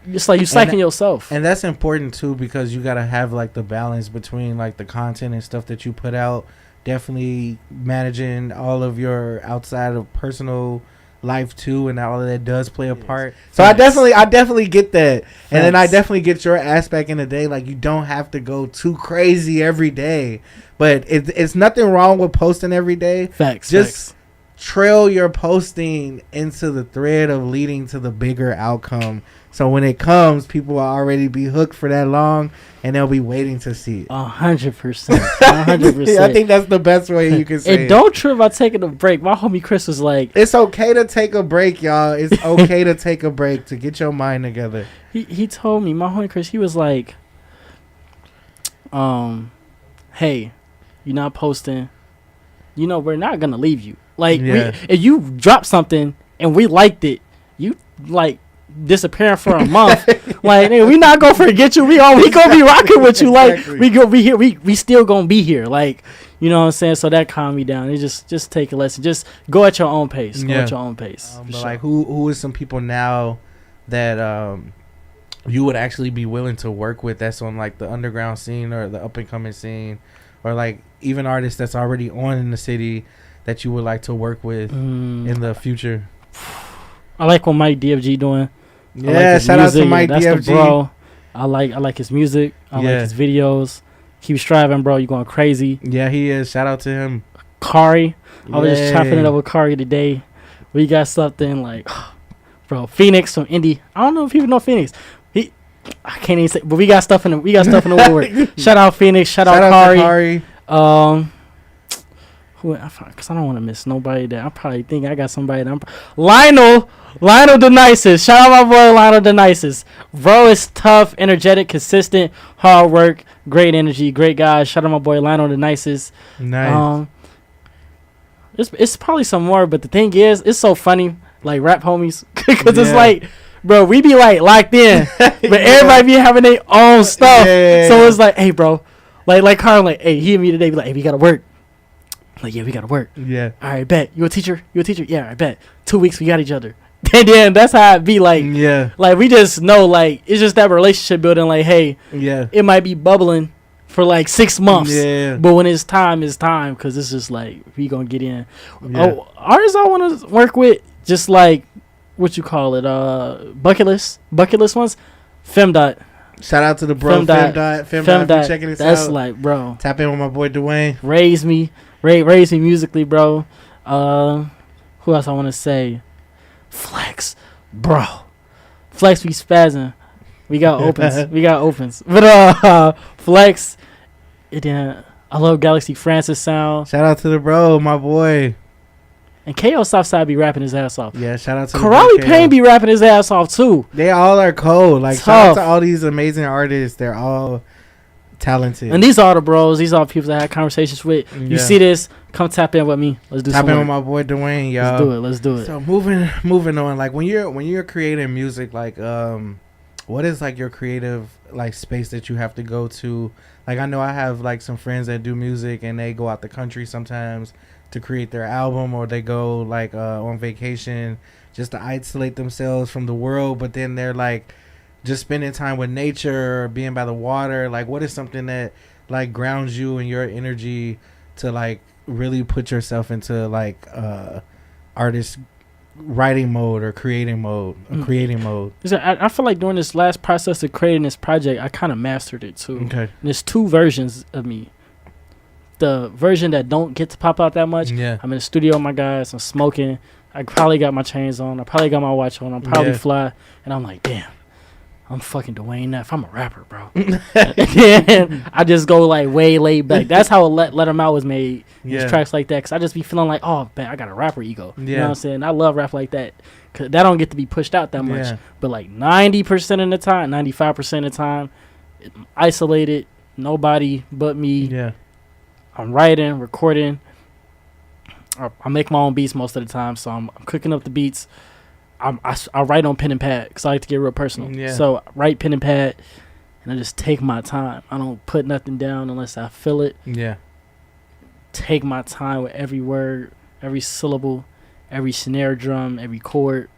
It's like you slacking yourself. And that's important too, because you gotta have like the balance between like the content and stuff that you put out. Definitely managing all of your outside of personal life too, and all of that does play a part. So I definitely get that. And then I definitely get your aspect in the day. Like, you don't have to go too crazy every day, but it's nothing wrong with posting every day. Just trail your posting into the thread of leading to the bigger outcome. So when it comes, people will already be hooked for that long, and they'll be waiting to see it. 100%. 100%. I think that's the best way you can say it. And don't trip about taking a break. My homie Chris was like, it's okay to take a break, y'all. It's okay to take a break to get your mind together. He told me, my homie Chris, he was like, hey, you're not posting. You know, we're not going to leave you. Like, if you drop something and we liked it, you, like, disappearing for a month. Like, nigga, we not gonna forget you. We gonna be rocking with you. Like, we still gonna be here. Like, you know what I'm saying? So that calmed me down. It just take a lesson. Just go at your own pace. Go at your own pace. But sure. Like, who is some people now that you would actually be willing to work with that's on like the underground scene or the up and coming scene, or like even artists that's already on in the city that you would like to work with in the future? I like what Mike DFG doing. Yeah, like shout music. Out to Mike DFG. That's the bro. I like his music. I like his videos. Keep striving, bro. You going crazy. Yeah, he is. Shout out to him. Kari. I was just chopping it up with Kari today. We got something like, bro, Phoenix from Indy. I don't know if people know Phoenix. I can't even say, but we got stuff in the woodwork. Shout out Phoenix. Shout out Kari. Because I don't want to miss nobody that I probably think I got somebody that Lionel the nicest. Shout out my boy Lionel the nicest. Bro is tough, energetic, consistent, hard work, great energy, great guy. Shout out my boy Lionel the nicest. Nice. It's probably some more, but the thing is, it's so funny, like rap homies, because it's like bro, we be like locked in, but everybody be having their own stuff. So it's like, hey, bro, like Carl, like, hey, he and me today be like, hey, we gotta work. Like, yeah, we gotta work. Yeah. All right, bet. You a teacher? Yeah, I bet. 2 weeks, we got each other. And then that's how it be like. Yeah. Like, we just know, like, it's just that relationship building. Like, hey, it might be bubbling for like 6 months. Yeah. But when it's time, because it's just like, we gonna get in. Oh, artists I want to work with, just like, what you call it, bucket list ones. Femdot. Shout out to the bro Femdot. Femdot, checking this out. That's like, bro. Tap in with my boy Dwayne. Raise me musically, bro. Who else I want to say? Flex, bro. Flex be spazzing. We got opens. But Flex. And then I love Galaxy Francis sound. Shout out to the bro, my boy. And KO Southside be rapping his ass off. Yeah, shout out to Karali Payne be rapping his ass off too. They all are cold. Like, shout out to all these amazing artists. They're all talented. And these are the bros. These are people that I had conversations with. You see this? Come tap in with me. Let's do tap in with my boy Dwayne, y'all. Let's do it. So moving on. Like, when you're creating music, like what is like your creative like space that you have to go to? Like, I know I have like some friends that do music and they go out the country sometimes to create their album, or they go like on vacation just to isolate themselves from the world, but then they're like just spending time with nature or being by the water. Like, what is something that like grounds you and your energy to like really put yourself into like artist writing mode or creating mode I feel like during this last process of creating this project, I kind of mastered it too. Okay. And there's two versions of me. The version that don't get to pop out that much. Yeah. I'm in the studio with my guys. I'm smoking. I probably got my chains on. I probably got my watch on. I'm probably fly. And I'm like, damn, I'm fucking Dwayne Neff. I'm a rapper, bro. And I just go like way laid back. That's how Let 'Em Out was made. These tracks like that. Because I just be feeling like, oh, man, I got a rapper ego. You know what I'm saying? I love rap like that. Because that don't get to be pushed out that much. But like 90% of the time, 95% of the time, isolated, nobody but me. Yeah. I'm writing, recording. I make my own beats most of the time, so I'm cooking up the beats. I write on pen and pad because I like to get real personal. Yeah. So I write pen and pad, and I just take my time. I don't put nothing down unless I feel it. Yeah. Take my time with every word, every syllable, every snare drum, every chord,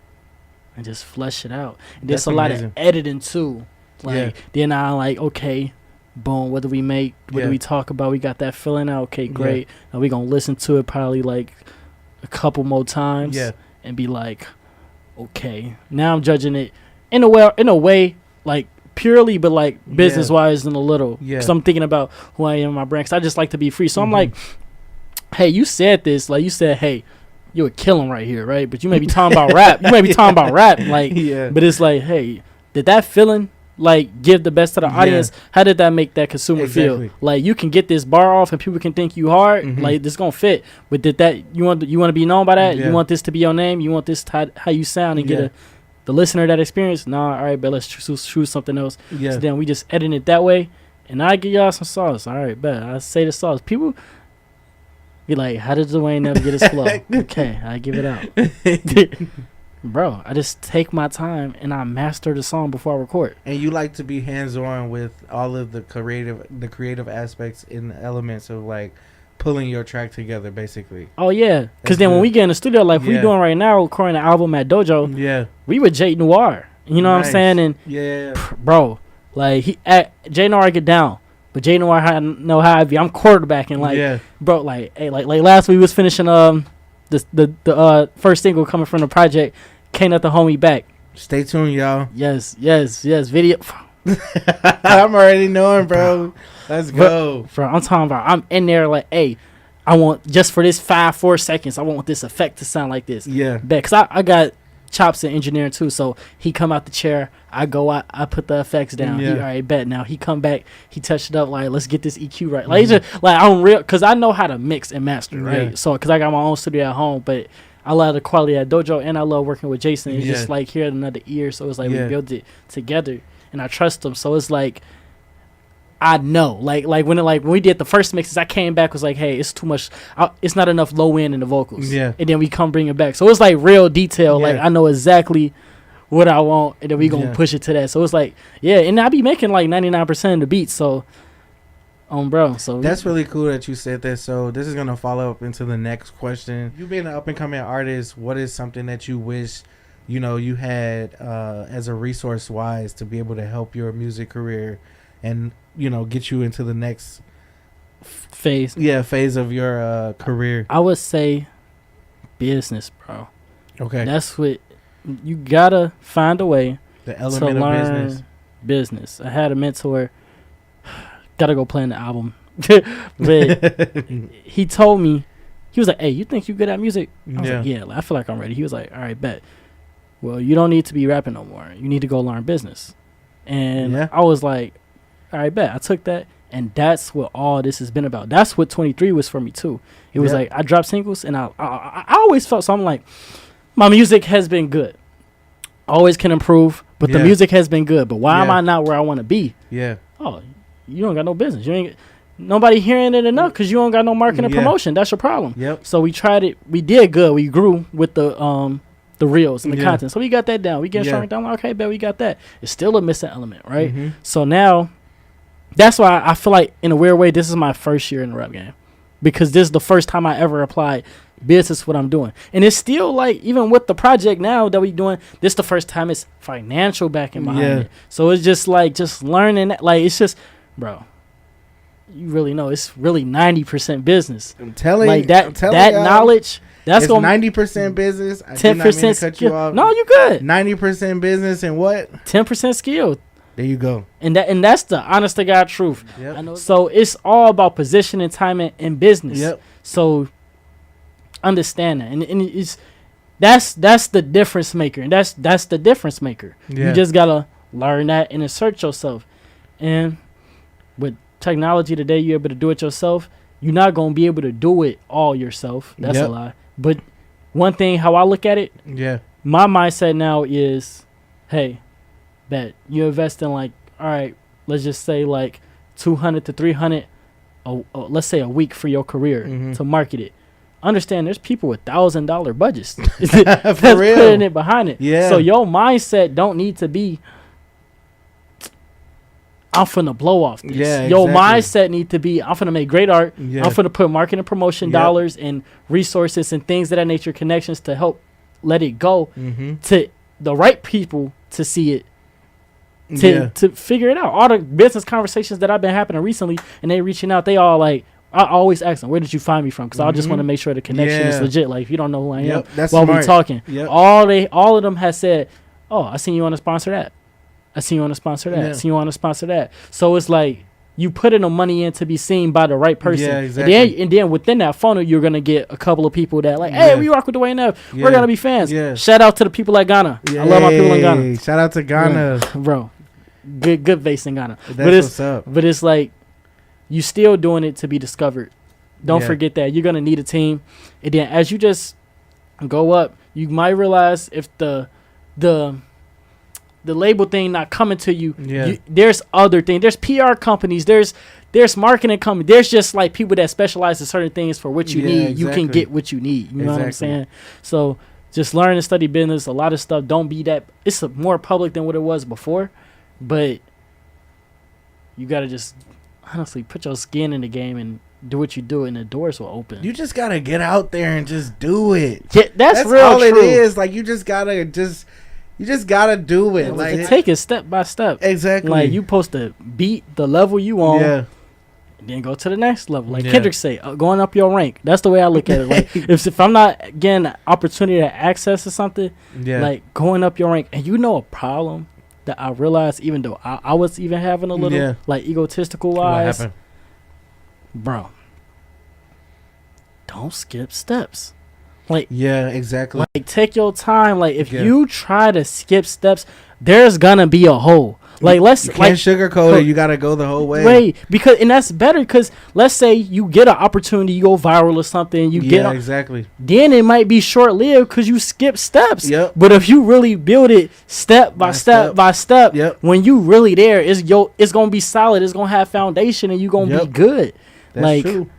and just flesh it out. And there's a lot of editing too. Like then I like, okay, boom, what do we make? What do we talk about? We got that feeling out. Okay, great. Now we gonna listen to it probably like a couple more times and be like, okay, now I'm judging it in a way like purely, but like business wise and a little. Because I'm thinking about who I am in my brain. Because I just like to be free. So I'm like, hey, you said this. Like you said, hey, you would kill him right here, right? But you may be talking about rap. You may be talking about rap. Like, but it's like, hey, did that feeling like give the best to the audience? How did that make that consumer feel? Like, you can get this bar off and people can think you hard. Like, this gonna fit. But did that you want to be known by that? You want this to be your name? You want this to how you sound and get the listener that experience? Nah, all right, but let's choose something else. So then we just edit it that way, and I give y'all some sauce. All right, bet I say the sauce. People be like, how did Dwayne Neff get his flow? Okay, I give it out. Bro, I just take my time and I master the song before I record. And you like to be hands-on with all of the creative aspects and elements of like pulling your track together, basically. Oh yeah, because then when we get in the studio, like we doing right now, recording an album at Dojo. We with Jay Noir. You know what I'm saying? And bro, like Jay Noir get down, but Jay Noir know how I be. I'm quarterbacking, like bro, like hey, like last week we was finishing the first single coming from the project. Can't let the homie back. Stay tuned, y'all. Yes. Video. I'm already knowing, bro. Let's go. Bro, I'm talking about, I'm in there like, hey, I want, just for this 4 seconds, I want this effect to sound like this. Yeah. Because I got chops in engineering too, so he come out the chair, I put the effects down. He, all right, bet. Now he come back, he touched it up, like, let's get this EQ right. Like, just, like, I'm real, because I know how to mix and master, right? So, because I got my own studio at home, but I love the quality at Dojo, and I love working with Jason. It's just like hearing another ear, so it's like we built it together, and I trust him. So it's like I know, like when we did the first mixes, I came back was like, hey, it's too much. It's not enough low end in the vocals. And then we come bring it back, so it's like real detail. Like I know exactly what I want, and then we gonna push it to that. So it's like, yeah, and I be making like 99% of the beats. So, bro. So that's really cool that you said that. So this is gonna follow up into the next question. You being an up and coming artist, what is something that you wish, you had as a resource wise to be able to help your music career, and get you into the next phase? Yeah, phase of your career. I would say business, bro. Okay, that's what you gotta find a way. The element to learn business. I had a mentor. Gotta go plan the album. But he told me, he was like, hey, you think you good at music? I was like, yeah, I feel like I'm ready. He was like, all right, bet. Well, you don't need to be rapping no more. You need to go learn business. And I was like, all right, bet. I took that, and that's what all this has been about. That's what 23 was for me, too. It was like, I dropped singles, and I always felt, so I'm like, my music has been good. Always can improve, but the music has been good. But why am I not where I want to be? Yeah. Oh, you don't got no business. You ain't nobody hearing it enough because you don't got no marketing and promotion. That's your problem. Yep. So we tried it. We did good. We grew with the reels and the content. So we got that down. We get strong down. Like, okay, bet we got that. It's still a missing element, right? Mm-hmm. So now, that's why I feel like in a weird way this is my first year in the rap game, because this is the first time I ever applied business what I'm doing, and it's still like, even with the project now that we doing, this the first time it's financial backing behind it. So it's just like learning that, like, it's just, bro, you really know it's really 90% business. I'm telling like that knowledge. That's it's 90% business. 10% cut you off. No, you good. 90% business and what? 10% skill. There you go. And that's the honest to God truth. Yep. I know. So it's all about positioning, timing, and business. Yep. So understand that, and it's that's the difference maker, and that's the difference maker. You just gotta learn that and insert yourself. And with technology today, you're able to do it yourself. You're not gonna be able to do it all yourself. That's a lie. But one thing, how I look at it, my mindset now is, hey, that you invest in, like, all right, let's just say like 200 to 300, let's say a week for your career to market it. Understand, there's people with $1,000 budgets that's putting it behind it. Yeah. So your mindset don't need to be, I'm finna blow off this. Yeah, your mindset need to be, I'm finna make great art. I'm finna put marketing and promotion dollars and resources and things of that nature, connections to help let it go to the right people to see it. To figure it out. All the business conversations that I've been happening recently, and they reaching out, they all like, I always ask them, where did you find me from? Because I just want to make sure the connection is legit. Like, if you don't know who I am while we're talking, all of them has said, oh, I seen you on a sponsor that. I seen you on a sponsor that. I seen you on a sponsor that. So it's like, you putting the money in to be seen by the right person. Yeah, exactly. And then within that funnel, you're going to get a couple of people that like, hey, we rock with Dwayne Neff. We're going to be fans. Yeah. Shout out to the people at Ghana. I love my people in Ghana. Shout out to Ghana. Bro. Good base in Ghana. That's what's up. But it's like, you still doing it to be discovered. Don't forget that. You're going to need a team. And then as you just go up, you might realize if the label thing not coming to you, there's other things. There's PR companies. There's marketing companies. There's just like people that specialize in certain things for what you need. Exactly. You can get what you need. You know what I'm saying? So just learn and study business. A lot of stuff don't be that. It's more public than what it was before. But you got to just honestly put your skin in the game and do what you do, and the doors will open. You just got to get out there and just do it. Yeah, that's real all true. It is. Like, you just got to do it. Like, take it step by step. Exactly. Like, you supposed to beat the level you on. Yeah. And then go to the next level. Like Kendrick say, going up your rank. That's the way I look at it. Like, if I'm not getting an opportunity to access or something, like going up your rank. And you know a problem that I realized, even though I was even having a little, like, egotistical wise. What happened? Bro, don't skip steps. Like, exactly. Like, take your time. Like, if you try to skip steps, there's gonna be a hole. Like, you can't sugarcoat it. You gotta go the whole way. Right, and that's better, because let's say you get an opportunity, you go viral or something, exactly. Then it might be short lived because you skip steps. Yep. But if you really build it step by step by step, when you really there, it's gonna be solid. It's gonna have foundation, and you gonna be good. That's true.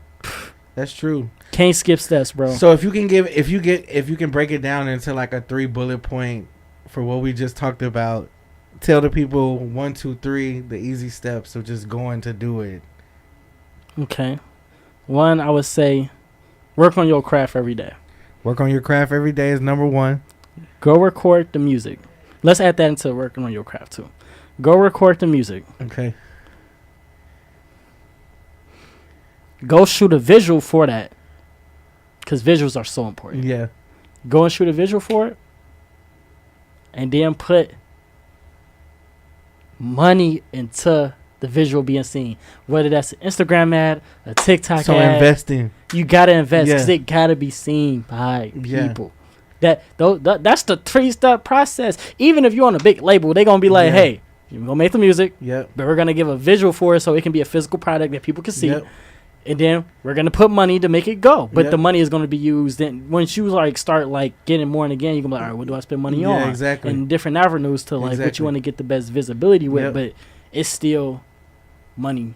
That's true. Can't skip steps, bro. So if you can break it down into like a 3 bullet point for what we just talked about, tell the people 1, 2, 3 the easy steps of just going to do it. Okay. 1, I would say work on your craft every day. Work on your craft every day is number 1. Go record the music. Let's add that into working on your craft too. Go record the music. Okay. Go shoot a visual for that, because visuals are so important. Yeah. Go and shoot a visual for it, and then put money into the visual being seen. Whether that's an Instagram ad, a TikTok ad. So investing. You gotta invest because it gotta be seen by people. That's the 3-step process. Even if you're on a big label, they're gonna be like, "Hey, you're gonna make the music, but we're gonna give a visual for it so it can be a physical product that people can see." And then we're gonna put money to make it go, but the money is gonna be used. Then once you like start like getting more, and again, you can be like, all right, what do I spend money on? Exactly. And different avenues to like what you want to get the best visibility with, but it's still money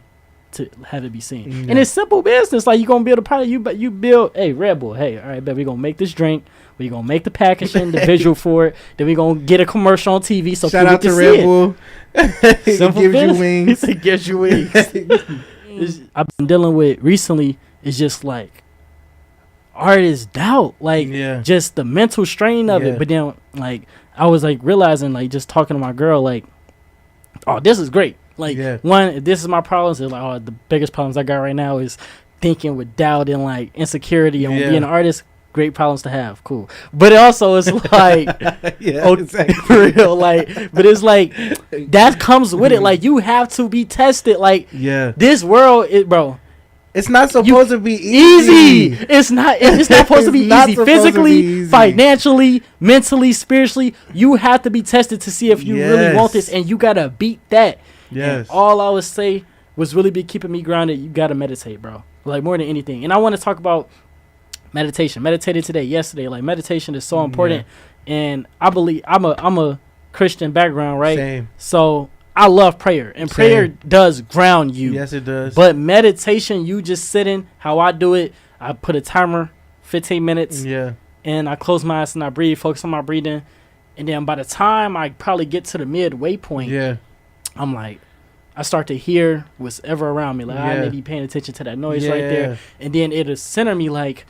to have it be seen. And it's simple business. Like, you gonna build a product, you build. Hey, Red Bull. Hey, all right, bet we gonna make this drink. We gonna make the packaging, the visual for it. Then we gonna get a commercial on TV so shout people out to can Red see Bull. It. Simple gives business. you wings. It gives you wings. I've been dealing with recently is just like artist doubt, like just the mental strain of it. But then like I was like realizing, like just talking to my girl, like, oh, this is great. Like one, this is my problems. It's like, oh, the biggest problems I got right now is thinking with doubt and like insecurity on being an artist. Great problems to have, cool. But it also is like, exactly. For real, like, but it's like that comes with it. Like, you have to be tested. Like, this world, bro. It's not supposed to be easy. It's not. It's not supposed to be easy. Physically, financially, mentally, spiritually, you have to be tested to see if you really want this, and you gotta beat that. And all I would say was really be keeping me grounded. You gotta meditate, bro. Like, more than anything. And I want to talk about meditation. Meditated yesterday. Like, meditation is so important. And I believe I'm a Christian background, right? Same. So I love prayer, and prayer does ground you. Yes, it does. But meditation, you just sitting. How I do it, I put a timer, 15 minutes. And I close my eyes and I breathe, focus on my breathing, and then by the time I probably get to the midway point, I'm like, I start to hear what's ever around me. Like, I may be paying attention to that noise right there. And then it'll center me like,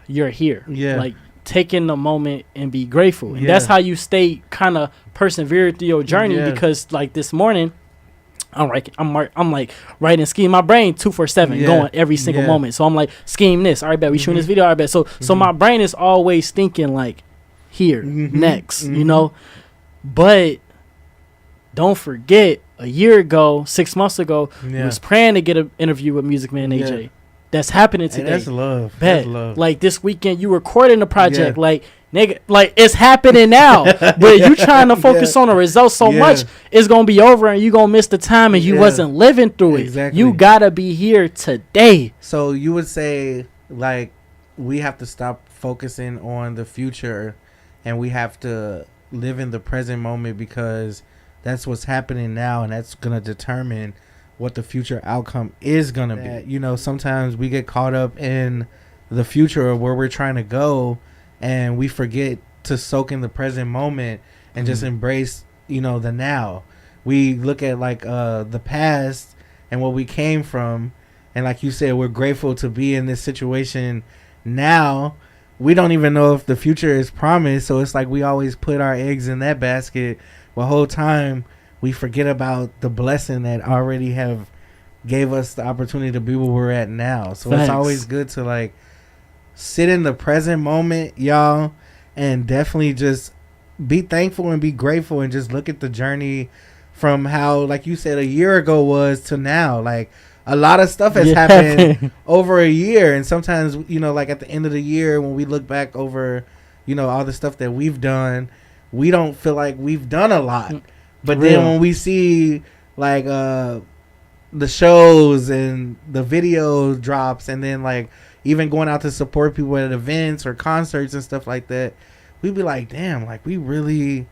you're here. Like, taking the moment and be grateful. And that's how you stay kind of persevere through your journey. Because like this morning, I'm like writing scheme. My brain 24/7 going every single moment. So I'm like, scheme this. All right, bet we shooting this video. All right, bet. So my brain is always thinking like, here, next, you know. But don't forget, a year ago, 6 months ago, I was praying to get an interview with Music Man AJ. That's happening today. Hey, that's love. Bet. That's love. Like, this weekend, you recording the project. Like, nigga, like, it's happening now. But you trying to focus on the results so much, it's going to be over and you going to miss the time and you wasn't living through it. Exactly. You got to be here today. So you would say, like, we have to stop focusing on the future and we have to live in the present moment, because that's what's happening now, and that's going to determine what the future outcome is going to be. You know, sometimes we get caught up in the future of where we're trying to go, and we forget to soak in the present moment and just embrace, you know, the now. We look at like the past and what we came from, and like you said, we're grateful to be in this situation now. We don't even know if the future is promised, so it's like we always put our eggs in that basket. The whole time we forget about the blessing that already have gave us the opportunity to be where we're at now. So it's always good to like sit in the present moment, y'all, and definitely just be thankful and be grateful and just look at the journey from how, like you said, a year ago was to now. Like, a lot of stuff has happened over a year, and sometimes, you know, like at the end of the year when we look back over, you know, all the stuff that we've done, we don't feel like we've done a lot. But then when we see like the shows and the video drops, and then like even going out to support people at events or concerts and stuff like that, we'd be like, damn, like we really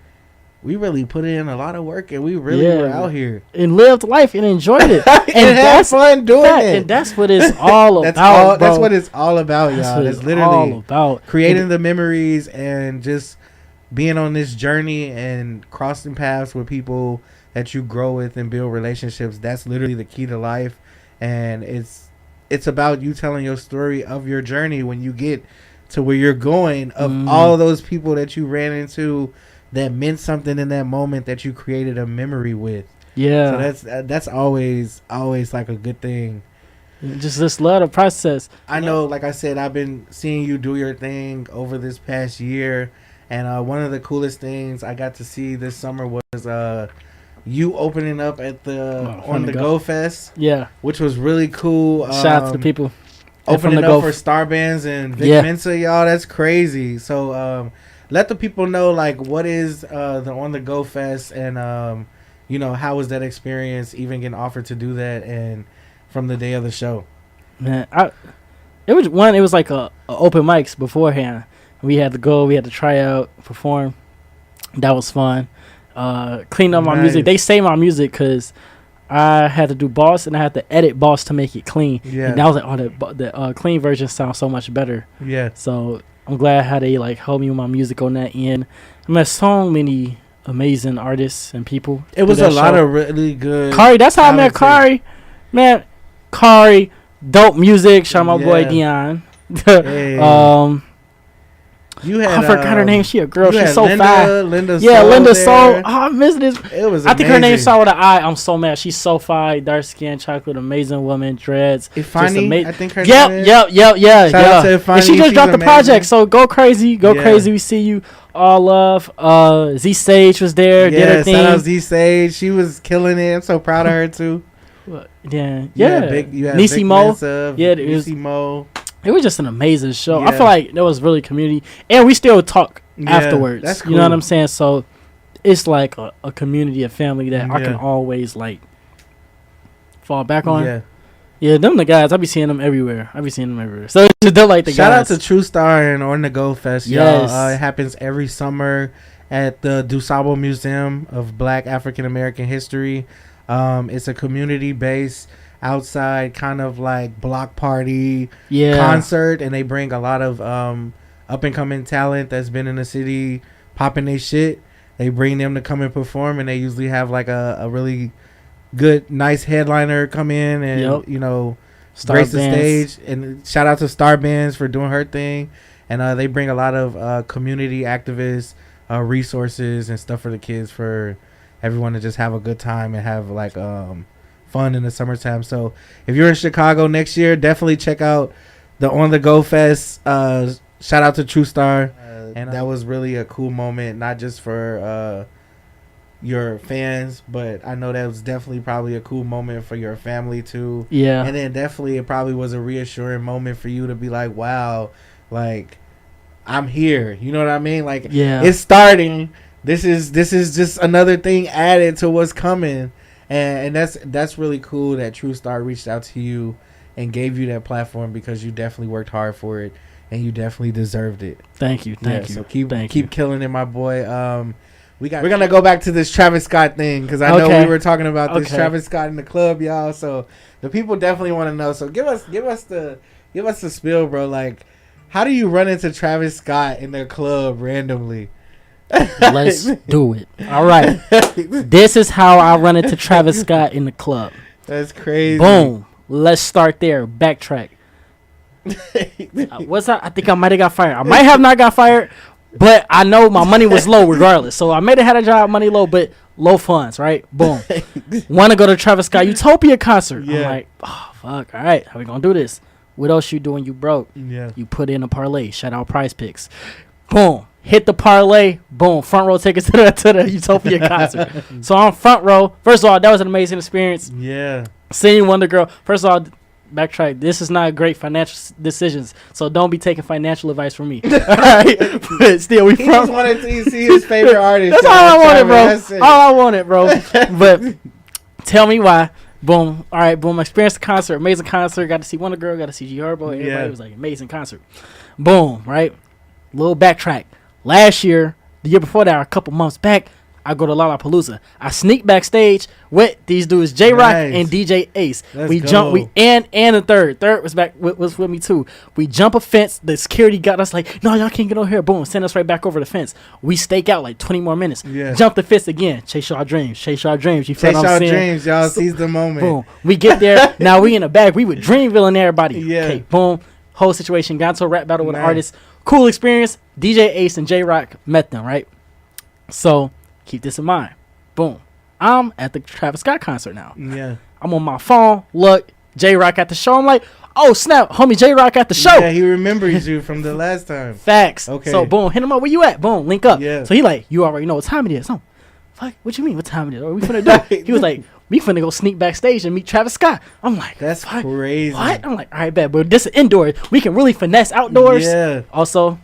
put in a lot of work, and we really were out here and lived life and enjoyed it and had fun doing it. And that's what it's all about. That's what it's all about, y'all. It's literally all about creating the memories and just being on this journey and crossing paths with people that you grow with and build relationships, that's literally the key to life. And it's about you telling your story of your journey when you get to where you're going, of all those people that you ran into that meant something in that moment that you created a memory with. Yeah. So that's always like a good thing. Just love the process. I know, like I said, I've been seeing you do your thing over this past year, and one of the coolest things I got to see this summer was you opening up at the on the Go Fest. Yeah, which was really cool. Shout out to the people opening up for Star Bands and Vic Mensa, y'all. That's crazy. So let the people know, like, what is the On the Go Fest, and you know, how was that experience, even getting offered to do that, and from the day of the show. Man, it was like a open mics beforehand. We had to go, we had to try out, perform. That was fun. Clean up my music. They say my music because I had to do Boss and I had to edit Boss to make it clean. Yeah. And that was like, oh, the clean version sounds so much better. Yeah. So I'm glad how they like helped me with my music on that end. I met so many amazing artists and people. It was a lot of really good. Kari, that's how I met Kari. Man, Kari, dope music. Shout out my boy Dion. Hey. You had, I forgot her name. She a girl. She's so fine. Linda Soul. Oh, I missed this. It was amazing. I think her name started with an I. I'm so mad. She's so fine. Dark skin, chocolate, amazing woman, dreads. Ifani, I think her name is. Yep. Shout out to Ifani. And she just dropped the project. So go crazy. Crazy. We see you. All love. Z Sage was there. Did her thing. Shout out Z Sage. She was killing it. I'm so proud of her too. Yeah. Nisi Mo. Nisi Mo. It was just an amazing show. I feel like there was really community, and we still talk afterwards. That's cool. You know what I'm saying? So it's like a community, a family that I can always like fall back on. Yeah, them the guys. I be seeing them everywhere. So they're like the guys. Shout out to True Star and On the Go Fest, y'all. It happens every summer at the DuSable Museum of Black African American History. It's a community-based outside kind of like block party concert, and they bring a lot of up and coming talent that's been in the city popping their shit. They bring them to come and perform, and they usually have like a really good, nice headliner come in and you know, grace the stage. And shout out to Star Bands for doing her thing, and they bring a lot of community activists, resources and stuff for the kids, for everyone to just have a good time and have like fun in the summertime. So if you're in Chicago next year, definitely check out the On the Go Fest. Shout out to True Star, and that was really a cool moment, not just for your fans, but I know that was definitely probably a cool moment for your family too. Yeah. And then definitely it probably was a reassuring moment for you to be like, wow, like I'm here. You know what I mean? Like it's starting. This is just another thing added to what's coming. And that's really cool that True Star reached out to you and gave you that platform, because you definitely worked hard for it and you definitely deserved it. Thank you. So keep killing it, my boy. We're gonna go back to this Travis Scott thing, because I know we were talking about this Travis Scott in the club, y'all. So the people definitely want to know. So give us the spiel, bro. Like, how do you run into Travis Scott in the club randomly? Let's do it. All right. This is how I run into Travis Scott in the club. That's crazy. Boom. Let's start there. Backtrack. What's that? I think I might have got fired. I might have not got fired, but I know my money was low regardless. So I may have had a job, money low, but low funds, right? Boom. Want to go to Travis Scott Utopia concert. I'm like, oh, fuck. All right. How we going to do this? What else you doing? You broke. Yeah. You put in a parlay. Shout out Prize Picks. Boom. Hit the parlay, boom, front row tickets to the Utopia concert. So I'm front row. First of all, that was an amazing experience. Yeah. Seeing Wonder Girl. First of all, backtrack. This is not great financial decisions, so don't be taking financial advice from me. All right. But still, he just wanted to see his favorite artist. That's all I wanted, bro. All I wanted, bro. But tell me why. Boom. All right, boom. Experienced the concert. Amazing concert. Got to see Wonder Girl. Got to see G Herbo. Everybody was like, amazing concert. Boom. Right. Little backtrack. Last year, the year before that, a couple months back, I go to Lollapalooza. I sneak backstage with these dudes, J Rock and DJ Ace. We jump. And the third was with me too. We jump a fence. The security got us like, no, y'all can't get over here. Boom, send us right back over the fence. We stake out like 20 more minutes. Yeah. Jump the fence again. Chase our dreams. Chase our dreams. You feel what I'm saying? Chase our dreams. Y'all seize the moment. Boom. We get there. Now we in the bag. We with Dreamville and everybody. Yeah. Okay. Boom. Whole situation. Got into a rap battle with an artist. Cool experience. DJ Ace and J Rock met them, right? So keep this in mind. Boom. I'm at the Travis Scott concert now. Yeah. I'm on my phone. Look, J Rock at the show. I'm like, oh snap, homie, J Rock at the show. Yeah, he remembers you from the last time. Facts. Okay. So boom, hit him up. Where you at? Boom, link up. Yeah. So he like, you already know what time it is. So, fuck, what you mean? What time it is? What we finna do? He was like, we finna go sneak backstage and meet Travis Scott. I'm like, that's crazy. What? I'm like, all right, bet, but this is indoor. We can really finesse outdoors. Yeah. Also,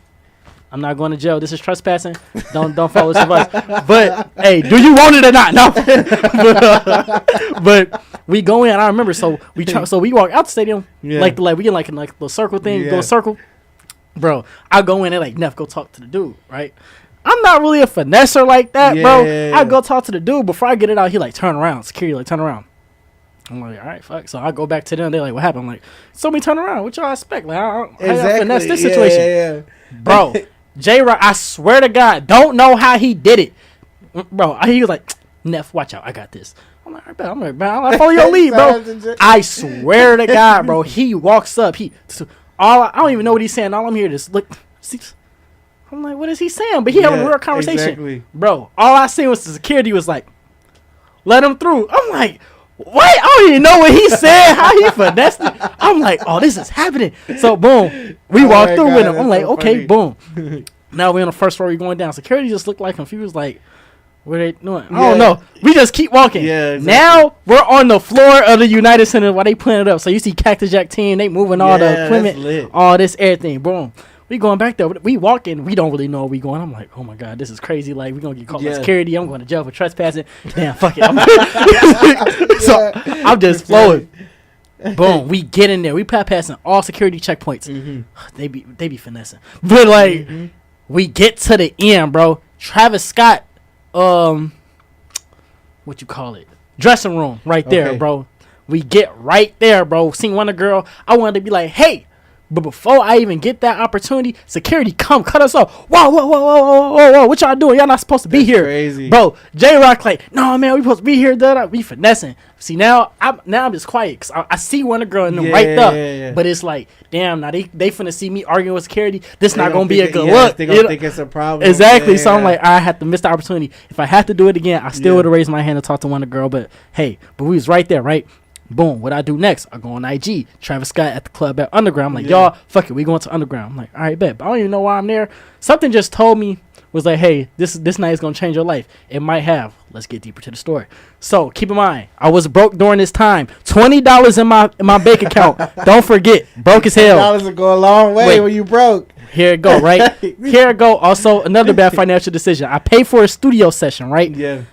I'm not going to jail. This is trespassing. Don't follow this advice. But hey, do you want it or not? No. but we go in. I remember. So we walk out the stadium. Yeah. Like we get like the circle thing. Yeah. Go circle. Bro, I go in and like Neff go talk to the dude. Right. I'm not really a finesser like that, bro. Yeah. I go talk to the dude before I get it out. He like turn around. Security like turn around. I'm like, all right, fuck. So I go back to them. They're like, what happened? I'm like, so me turn around. What y'all expect? Like, how y'all finesse this situation? Yeah. Bro, J-Rock, I swear to God, don't know how he did it. Bro, he was like, Neff, watch out. I got this. I'm like, all right, man. I follow your lead, bro. I swear to God, bro. He walks up. I don't even know what he's saying. All I'm here is look. I'm like, what is he saying? But he having a real conversation. Exactly. Bro, all I seen was the security was like, let him through. I'm like, what? I don't even know what he said, how he finessed it. I'm like, oh, this is happening. So, boom. We walked through with him. I'm like, so okay, boom. Now we're on the first floor. We're going down. Security just looked like confused, like, what are they doing? Yeah. I don't know. We just keep walking. Yeah, exactly. Now we're on the floor of the United Center while they putting it up. So you see Cactus Jack team. They moving all the equipment, all this, everything. Boom. We going back there. We walking. We don't really know where we going. I'm like, oh my God, this is crazy. Like, we going to get caught by security. I'm going to jail for trespassing. Damn, fuck it. So I'm just flowing. Boom. We get in there. We passing all security checkpoints. Mm-hmm. They be finessing. But like, we get to the end, bro. Travis Scott, what you call it? Dressing room right there, bro. We get right there, bro. Seen one girl. I wanted to be like, hey. But before I even get that opportunity, security come cut us off. Whoa. What y'all doing? Y'all not supposed to be here. Crazy. Bro, J-Rock like, no, man, we supposed to be here. We finessing. See, now I'm just quiet. Because I see one girl and them right up. Yeah. But it's like, damn, now they finna see me arguing with security. This not going to be a good look. They going to think it's a problem. Exactly. So I'm like, I had to miss the opportunity. If I had to do it again, I still would have raised my hand and talked to one girl. But hey, we was right there, right? Boom, what I do next? I go on IG. Travis Scott at the club at Underground. I'm like, y'all, fuck it, we going to Underground. I'm like, all right, bet. But I don't even know why I'm there. Something just told me, was like, hey, this night is going to change your life. It might have. Let's get deeper to the story. So, keep in mind, I was broke during this time. $20 in my bank account. Don't forget, broke as hell. $20 will go a long way when you broke. Here it go, right? Here it go. Also, another bad financial decision. I paid for a studio session, right? Yeah.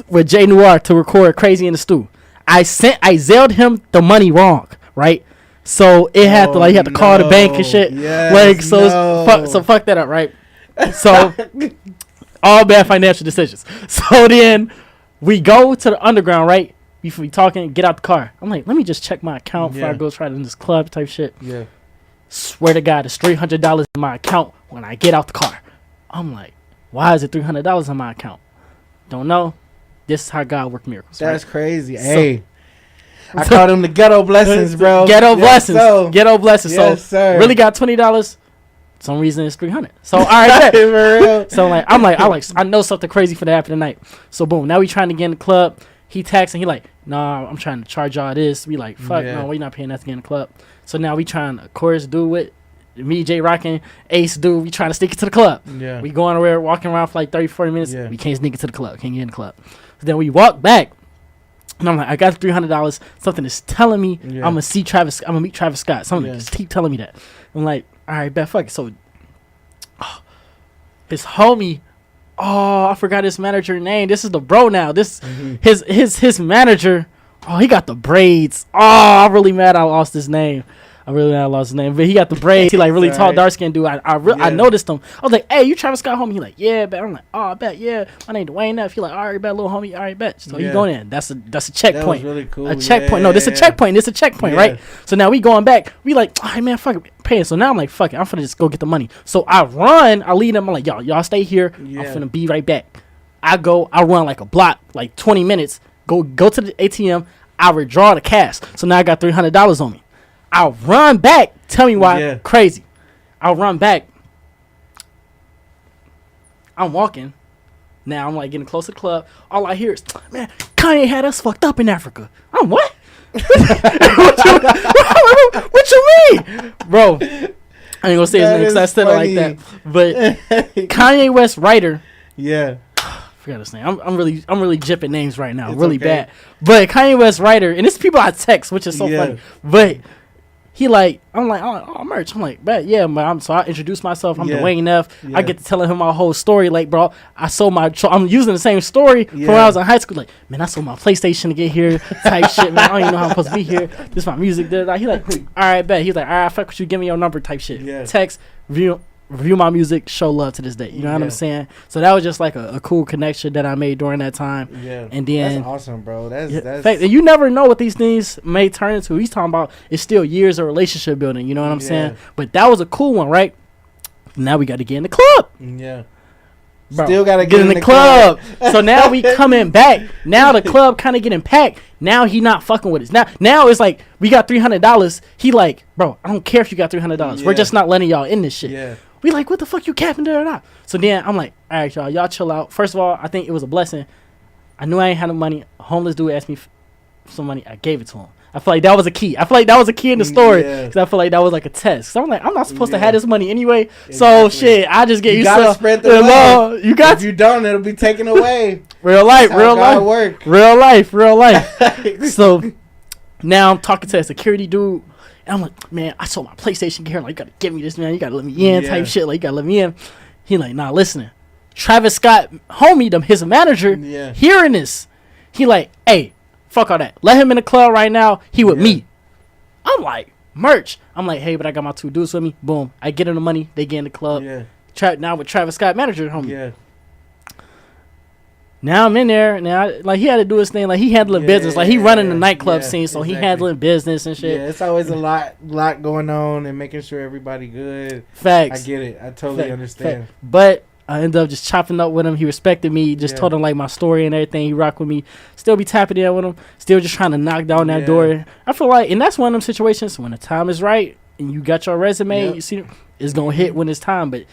With Jay Noir to record Crazy in the Stew. I Zelled him the money wrong, right? So it had to he had to call the bank and shit. Yes, like so fuck that up, right? So all bad financial decisions. So then we go to the Underground, right? We talking, get out the car. I'm like, let me just check my account before I go try to in this club type shit. Yeah. Swear to God, it's $300 in my account when I get out the car. I'm like, why is it $300 in my account? Don't know. This is how God worked miracles. That's crazy. Hey, I call them the ghetto blessings, bro. Ghetto blessings. So. Ghetto blessings. Yes, so sir. Really got $20. Some reason it's $300. So all right, so I know something crazy for to happen tonight. So boom, now we trying to get in the club. He texting. He like, nah, I'm trying to charge y'all this. We like, fuck no, we not paying that to get in the club. So now we trying to, of course, do it. Me, J Rock, and Ace do. We trying to sneak it to the club. Yeah. We going around, walking around for like 30, 40 minutes. Yeah. We can't sneak it to the club. Can't get in the club. So then we walk back, and I'm like, I got $300. Something is telling me I'm gonna see Travis. I'm gonna meet Travis Scott. Something just keep telling me that. I'm like, all right, bet, fuck it. So his homie, I forgot his manager name. This is the bro now. This his manager. Oh, he got the braids. Oh, I'm really mad I lost his name. I really lost his name, but he got the braids. He like really tall, dark skinned dude. I noticed him. I was like, hey, you Travis Scott homie? He like, yeah, bet. I'm like, oh, I bet, yeah. My name Dwayne Neff. He like, all right, bet, little homie, all right, bet. So he going in. That's a checkpoint. That was really cool. A checkpoint. No, this a checkpoint. This a checkpoint, right? So now we going back. We like, all right, man, fuck it, paying. So now I'm like, fuck it, I'm finna just go get the money. So I run. I lead them. I'm like, y'all stay here. I'm finna be right back. I run like a block, like 20 minutes. Go to the ATM. I withdraw the cash. So now I got $300 on me. I'll run back. Tell me why. Yeah. Crazy. I'll run back. I'm walking. Now I'm like getting close to the club. All I hear is, man, Kanye had us fucked up in Africa. I'm what? what you mean? Bro, I ain't gonna say his name because I said it like that. But Kanye West writer. Yeah. Forgot his name. I'm really jipping names right now. It's really bad. But Kanye West writer, and it's people I text, which is so funny. But he like, I'm like, oh, merch. I'm like, bet, yeah, man. So I introduce myself. I'm Dwayne Neff. I get to telling him my whole story. Like, bro, I sold my. I'm using the same story from when I was in high school. Like, man, I sold my PlayStation to get here. Type shit, man. I don't even know how I'm supposed to be here. This is my music. He like, all right, bet. He's like, all right, fuck with you. Give me your number. Type shit. Yeah. Text, review my music, show love to this day. You know what I'm saying? So that was just like a cool connection that I made during that time. Yeah. And then that's awesome, bro. That's fact, and you never know what these things may turn into. He's talking about it's still years of relationship building. You know what I'm saying? But that was a cool one, right? Now we got to get in the club. Yeah. Bro, still got to get in the club. So now we coming back. Now the club kind of getting packed. Now he not fucking with us. Now it's like we got $300. He like, bro, I don't care if you got $300. We're just not letting y'all in this shit. Yeah. We like, what the fuck you capping there or not? So then I'm like, all right, y'all chill out. First of all, I think it was a blessing. I knew I ain't had no money. A homeless dude asked me for some money. I gave it to him. I feel like that was a key. I feel like that was a key in the story because I feel like that was like a test. So I'm like, I'm not supposed to have this money anyway. Exactly. So shit, I just get you gotta spread the love. You got if you don't, it'll be taken away. Real life. So now I'm talking to a security dude. And I'm like, man, I sold my PlayStation here. Like, you gotta give me this, man. You gotta let me in, type shit. Like, you gotta let me in. He like, nah, listening. Travis Scott, homie, his manager, hearing this. He like, hey, fuck all that. Let him in the club right now. He with me. I'm like, merch. I'm like, hey, but I got my two dudes with me. Boom. I get him the money. They get in the club. Yeah. Now with Travis Scott, manager, homie. Yeah. Now I'm in there. Now, like, he had to do his thing. Like, he handling business. Like, he running the nightclub scene, so he handling business and shit. Yeah, it's always a lot going on and making sure everybody good. Facts. I get it. I totally understand. Facts. But I ended up just chopping up with him. He respected me. Just told him, like, my story and everything. He rocked with me. Still be tapping in with him. Still just trying to knock down that door. I feel like, and that's one of them situations when the time is right and you got your resume, you see, it's going to hit when it's time. But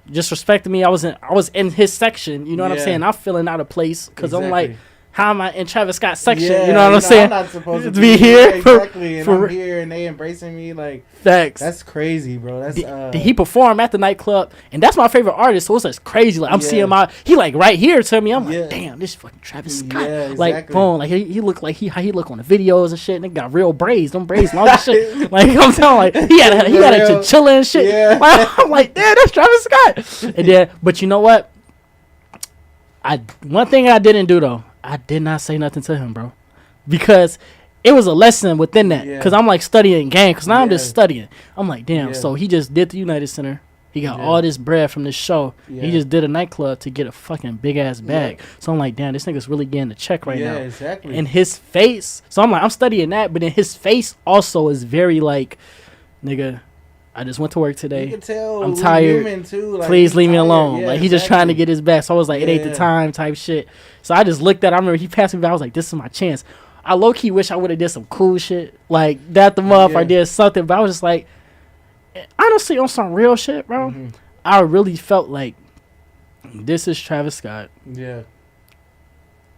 just respecting me. I was in his section. You know what I'm saying? I'm feeling out of place because I'm like, how am I in Travis Scott's section? You know what I'm saying? I'm not supposed to be here. Exactly. And I'm here and they embracing me. Like, facts. That's crazy, bro. That's he performed at the nightclub, and that's my favorite artist. So it's like crazy. Like, I'm seeing he like right here to me. I'm like, damn, this fucking Travis Scott. Yeah, exactly. Like, boom. Like he looked like how he look on the videos and shit. And they got real braids. Them braids, long as shit. Like, I'm telling, like he had a chinchilla and shit. Yeah. Like, I'm like, damn, that's Travis Scott. And then, but you know what? One thing I didn't do though. I did not say nothing to him, bro, because it was a lesson within that. Because I'm like studying game. Because now I'm just studying. I'm like, damn. So he just did the United Center. He got all this bread from this show. He just did a nightclub to get a fucking big ass bag. So I'm like, damn, this nigga's really getting the check right now. Exactly. And his face. So I'm like, I'm studying that, but then his face also is very like, nigga, I just went to work today. You can tell I'm tired. Too. Like, please leave me alone. Yeah, like, he just trying to get his back. So I was like, it ain't the time type shit. So I just looked at it. I remember he passed me by. I was like, this is my chance. I low-key wish I would have did some cool shit. Like, that the month I did something. But I was just like, honestly, on some real shit, bro, I really felt like this is Travis Scott. Yeah.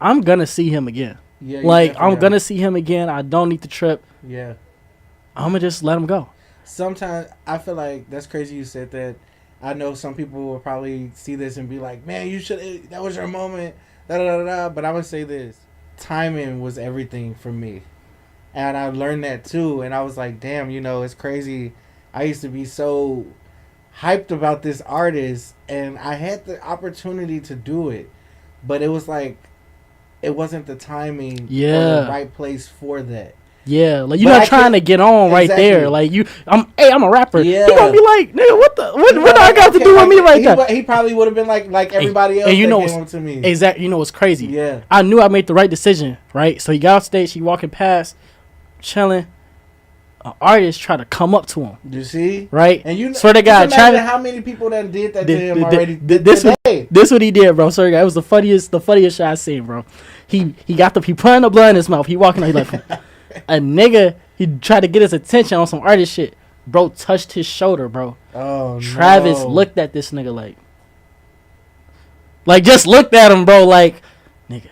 I'm going to see him again. Yeah, like, I'm going to see him again. I don't need to trip. Yeah. I'm going to just let him go. Sometimes I feel like that's crazy you said that. I know some people will probably see this and be like, man, you should, that was your moment. Da, da, da, da. But I would say this. Timing was everything for me. And I learned that too. And I was like, damn, you know, it's crazy. I used to be so hyped about this artist. And I had the opportunity to do it. But it was like, it wasn't the timing or the right place for that. Yeah, like you're not trying to get on right there. Like I'm a rapper. Yeah. He gonna be like, nigga, what do I got to do with me right there? He probably would have been like everybody else. And you know that came up to me. Exactly. You know what's crazy? Yeah. I knew I made the right decision, right? So he got off stage, he walking past, chilling. An artist try to come up to him. You see? Right? And you swear to God, how many people that did that to him already? This what he did, bro. Sorry, it was the funniest shit I seen, bro. He putting the blood in his mouth. He walking out, he like a nigga. He tried to get his attention on some artist shit. Bro touched his shoulder, bro. Oh, Travis looked at this nigga like just looked at him, bro, like nigga.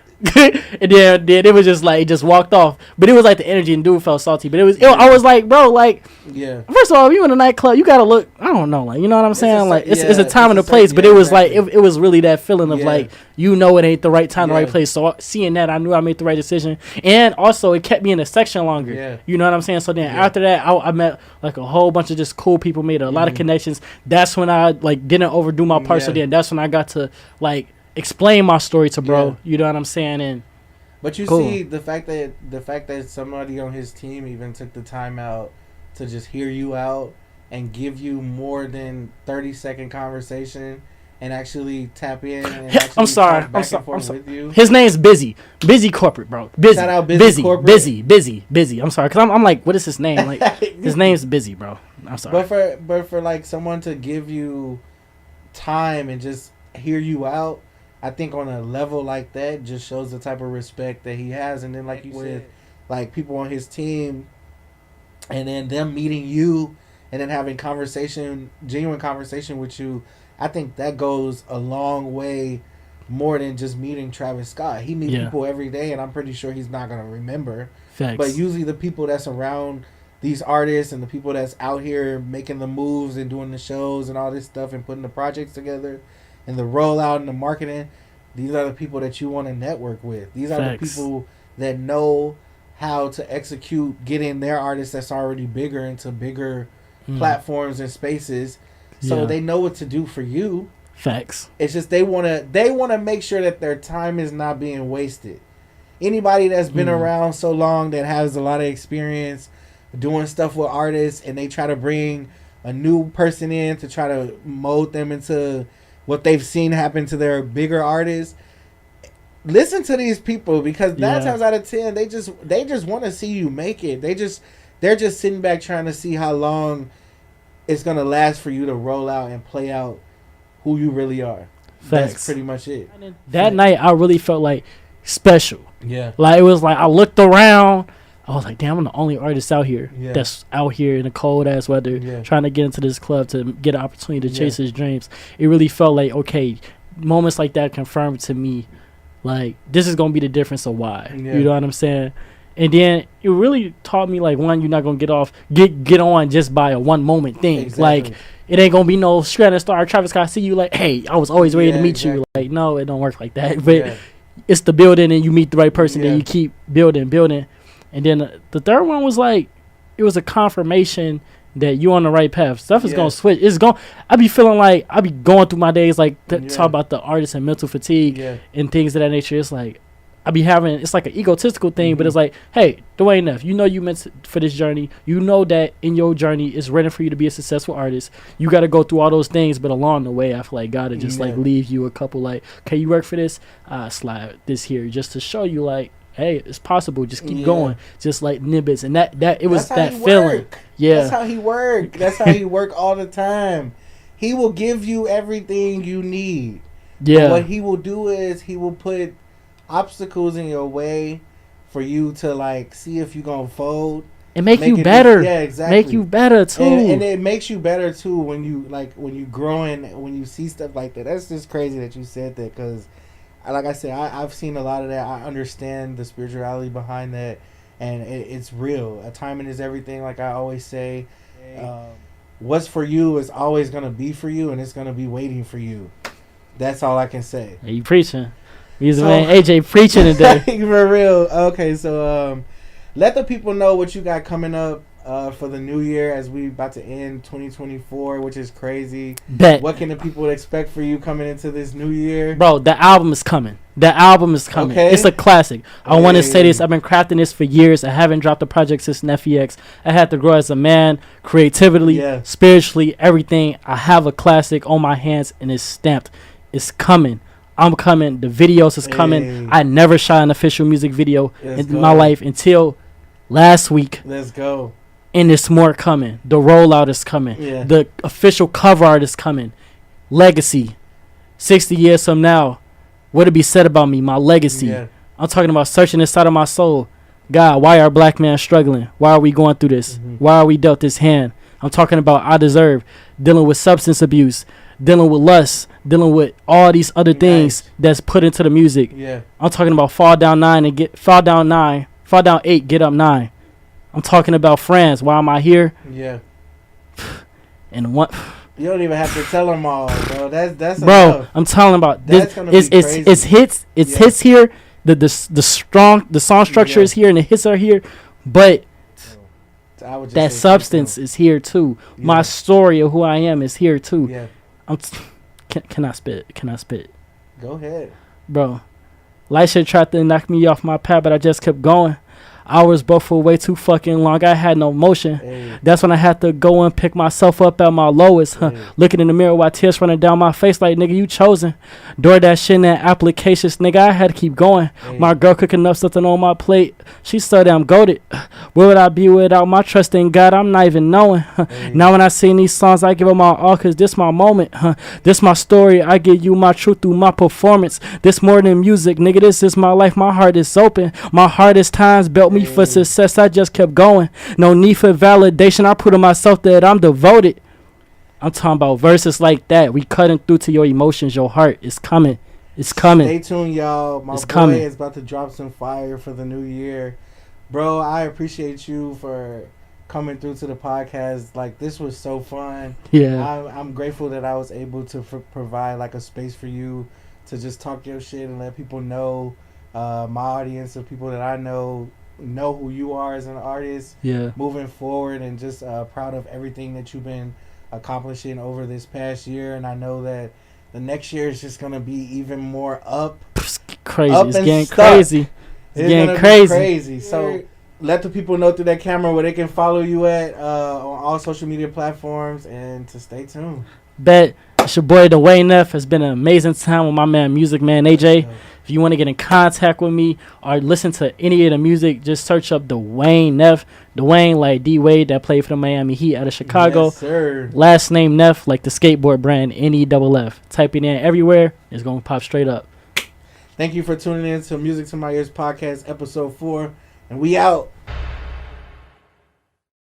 And then it was just like, it just walked off. But it was like the energy, and dude felt salty. But I was like, bro, like, yeah. First of all, if you in a nightclub, you gotta look. I don't know, like, you know what I'm saying? Like, it's a time and a place. But it was like, it was really that feeling of like, you know, it ain't the right time, the right place. So seeing that, I knew I made the right decision. And also, it kept me in the section longer. Yeah. You know what I'm saying? So then after that, I met like a whole bunch of just cool people, made a lot of connections. That's when I like didn't overdo my part. So then that's when I got to like explain my story to bro. You know what I'm saying? And but you see the fact that somebody on his team even took the time out to just hear you out and give you more than 30-second conversation and actually tap in. And I'm sorry. With you. His name's Busy Corporate, bro. Busy. Shout out Busy Corporate. Busy. I'm sorry, cause I'm like, what is his name? Like, his name's Busy, bro. I'm sorry. But for like someone to give you time and just hear you out, I think on a level like that just shows the type of respect that he has. And then like you said, like people on his team, and then them meeting you and then having genuine conversation with you, I think that goes a long way more than just meeting Travis Scott. He meets people every day, and I'm pretty sure he's not going to remember. Facts. But usually the people that's around these artists and the people that's out here making the moves and doing the shows and all this stuff and putting the projects together and the rollout and the marketing, these are the people that you want to network with. These are the people that know how to execute getting their artists that's already bigger into bigger platforms and spaces, so they know what to do for you. Facts. It's just they want to make sure that their time is not being wasted. Anybody that's been around so long that has a lot of experience doing stuff with artists, and they try to bring a new person in to try to mold them into what they've seen happen to their bigger artists. Listen to these people, because 9 times out of 10 they just want to see you make it. They're just sitting back trying to see how long it's gonna last for you to roll out and play out who you really are. Facts. That's pretty much it. That night I really felt like special. Yeah. Like it was like I looked around, I was like, damn, I'm the only artist out here that's out here in the cold ass weather trying to get into this club to get an opportunity to chase his dreams. It really felt like, okay, moments like that confirmed to me, like, this is going to be the difference of why. You know what I'm saying? And then it really taught me, like, one, you're not going to get on just by a one moment thing. Exactly. Like, it ain't going to be no stranded star. Travis Scott see you like, hey, I was always ready to meet you. Like, no, it don't work like that. But it's the building, and you meet the right person, and you keep building. And then the third one was like, it was a confirmation that you're on the right path. Stuff is gonna switch. I be feeling like I be going through my days like talk about the artist and mental fatigue and things of that nature. It's like I be having, it's like an egotistical thing, but it's like, hey, Dwayne Neff, you know you meant for this journey. You know that in your journey it's ready for you to be a successful artist. You got to go through all those things, but along the way, I feel like God to just like leave you a couple like, okay, you work for this, slide this here just to show you like, hey, it's possible. Just keep going. Just like Nibbits. And that it was that feeling. Yeah. That's how he work. That's how he work all the time. He will give you everything you need. Yeah. But what he will do is he will put obstacles in your way for you to like see if you're gonna fold. And make you better. Yeah, exactly. Make you better too. And it makes you better too when you growing, when you see stuff like that. That's just crazy that you said that, because like I said, I've seen a lot of that. I understand the spirituality behind that, and it's real. Timing is everything, like I always say. What's for you is always going to be for you, and it's going to be waiting for you. That's all I can say. Hey, you preaching. He's the man AJ preaching today. For real. Okay, so let the people know what you got coming up for the new year as we about to end 2024, which is crazy. Bet. What can the people expect for you coming into this new year? Bro, the album is coming. Okay. It's a classic. I want to say this. I've been crafting this for years. I haven't dropped a project since Neff EX. I had to grow as a man, creatively, spiritually, everything. I have a classic on my hands, and it's stamped. It's coming. I'm coming. The videos is coming. I never shot an official music video my life until last week. Let's go. And there's more coming. The rollout is coming. Yeah. The official cover art is coming. Legacy. 60 years from now, what'll be said about me? My legacy. Yeah. I'm talking about searching inside of my soul. God, why are black men struggling? Why are we going through this? Mm-hmm. Why are we dealt this hand? I'm talking about I deserve. Dealing with substance abuse. Dealing with lust. Dealing with all these other things that's put into the music. Yeah. I'm talking about fall down 8, get up 9. I'm talking about friends. Why am I here? Yeah. And what? You don't even have to tell them all, bro. That's bro. Enough. I'm telling about this. It's hits. It's hits here. The song structure is here and the hits are here, but that substance is here too. Yeah. My story of who I am is here too. Yeah. Can I spit? Go ahead, bro. Life shit tried to knock me off my path, but I just kept going. Hours both were way too fucking long. I had no motion. Hey. That's when I had to go and pick myself up at my lowest. Hey. Looking in the mirror while tears running down my face like, nigga, you chosen. Door that shit in that applications, nigga, I had to keep going. Hey. My girl cooking up something on my plate. She said I'm goated. Where would I be without my trust in God? I'm not even knowing. Hey. Now when I sing these songs, I give them my all because this my moment. This my story. I give you my truth through my performance. This more than music, nigga. This is my life. My heart is open. My hardest times built me for success. I just kept going. No need for validation. I put on myself that I'm devoted. I'm talking about verses like that. We cutting through to your emotions, your heart. It's coming. It's coming. Stay tuned, y'all. My boy is about to drop some fire for the new year. Bro, I appreciate you for coming through to the podcast. Like, this was so fun. Yeah. I'm grateful that I was able to provide like a space for you to just talk your shit and let people know, my audience of people that I know who you are as an artist. Yeah. Moving forward, and just proud of everything that you've been accomplishing over this past year. And I know that the next year is just gonna be even more crazy. It's getting crazy. It's getting crazy. So let the people know through that camera where they can follow you at on all social media platforms, and to stay tuned. Bet. It's your boy Dwayne Neff. It's been an amazing time with my man Music Man AJ. If you want to get in contact with me or listen to any of the music, just search up Dwayne Neff. Dwayne like D Wade that played for the Miami Heat out of Chicago. Yes, sir. Last name Neff like the skateboard brand NEFF. Type it in everywhere. It's going to pop straight up. Thank you for tuning in to Music to My Ears podcast episode 4. And we out.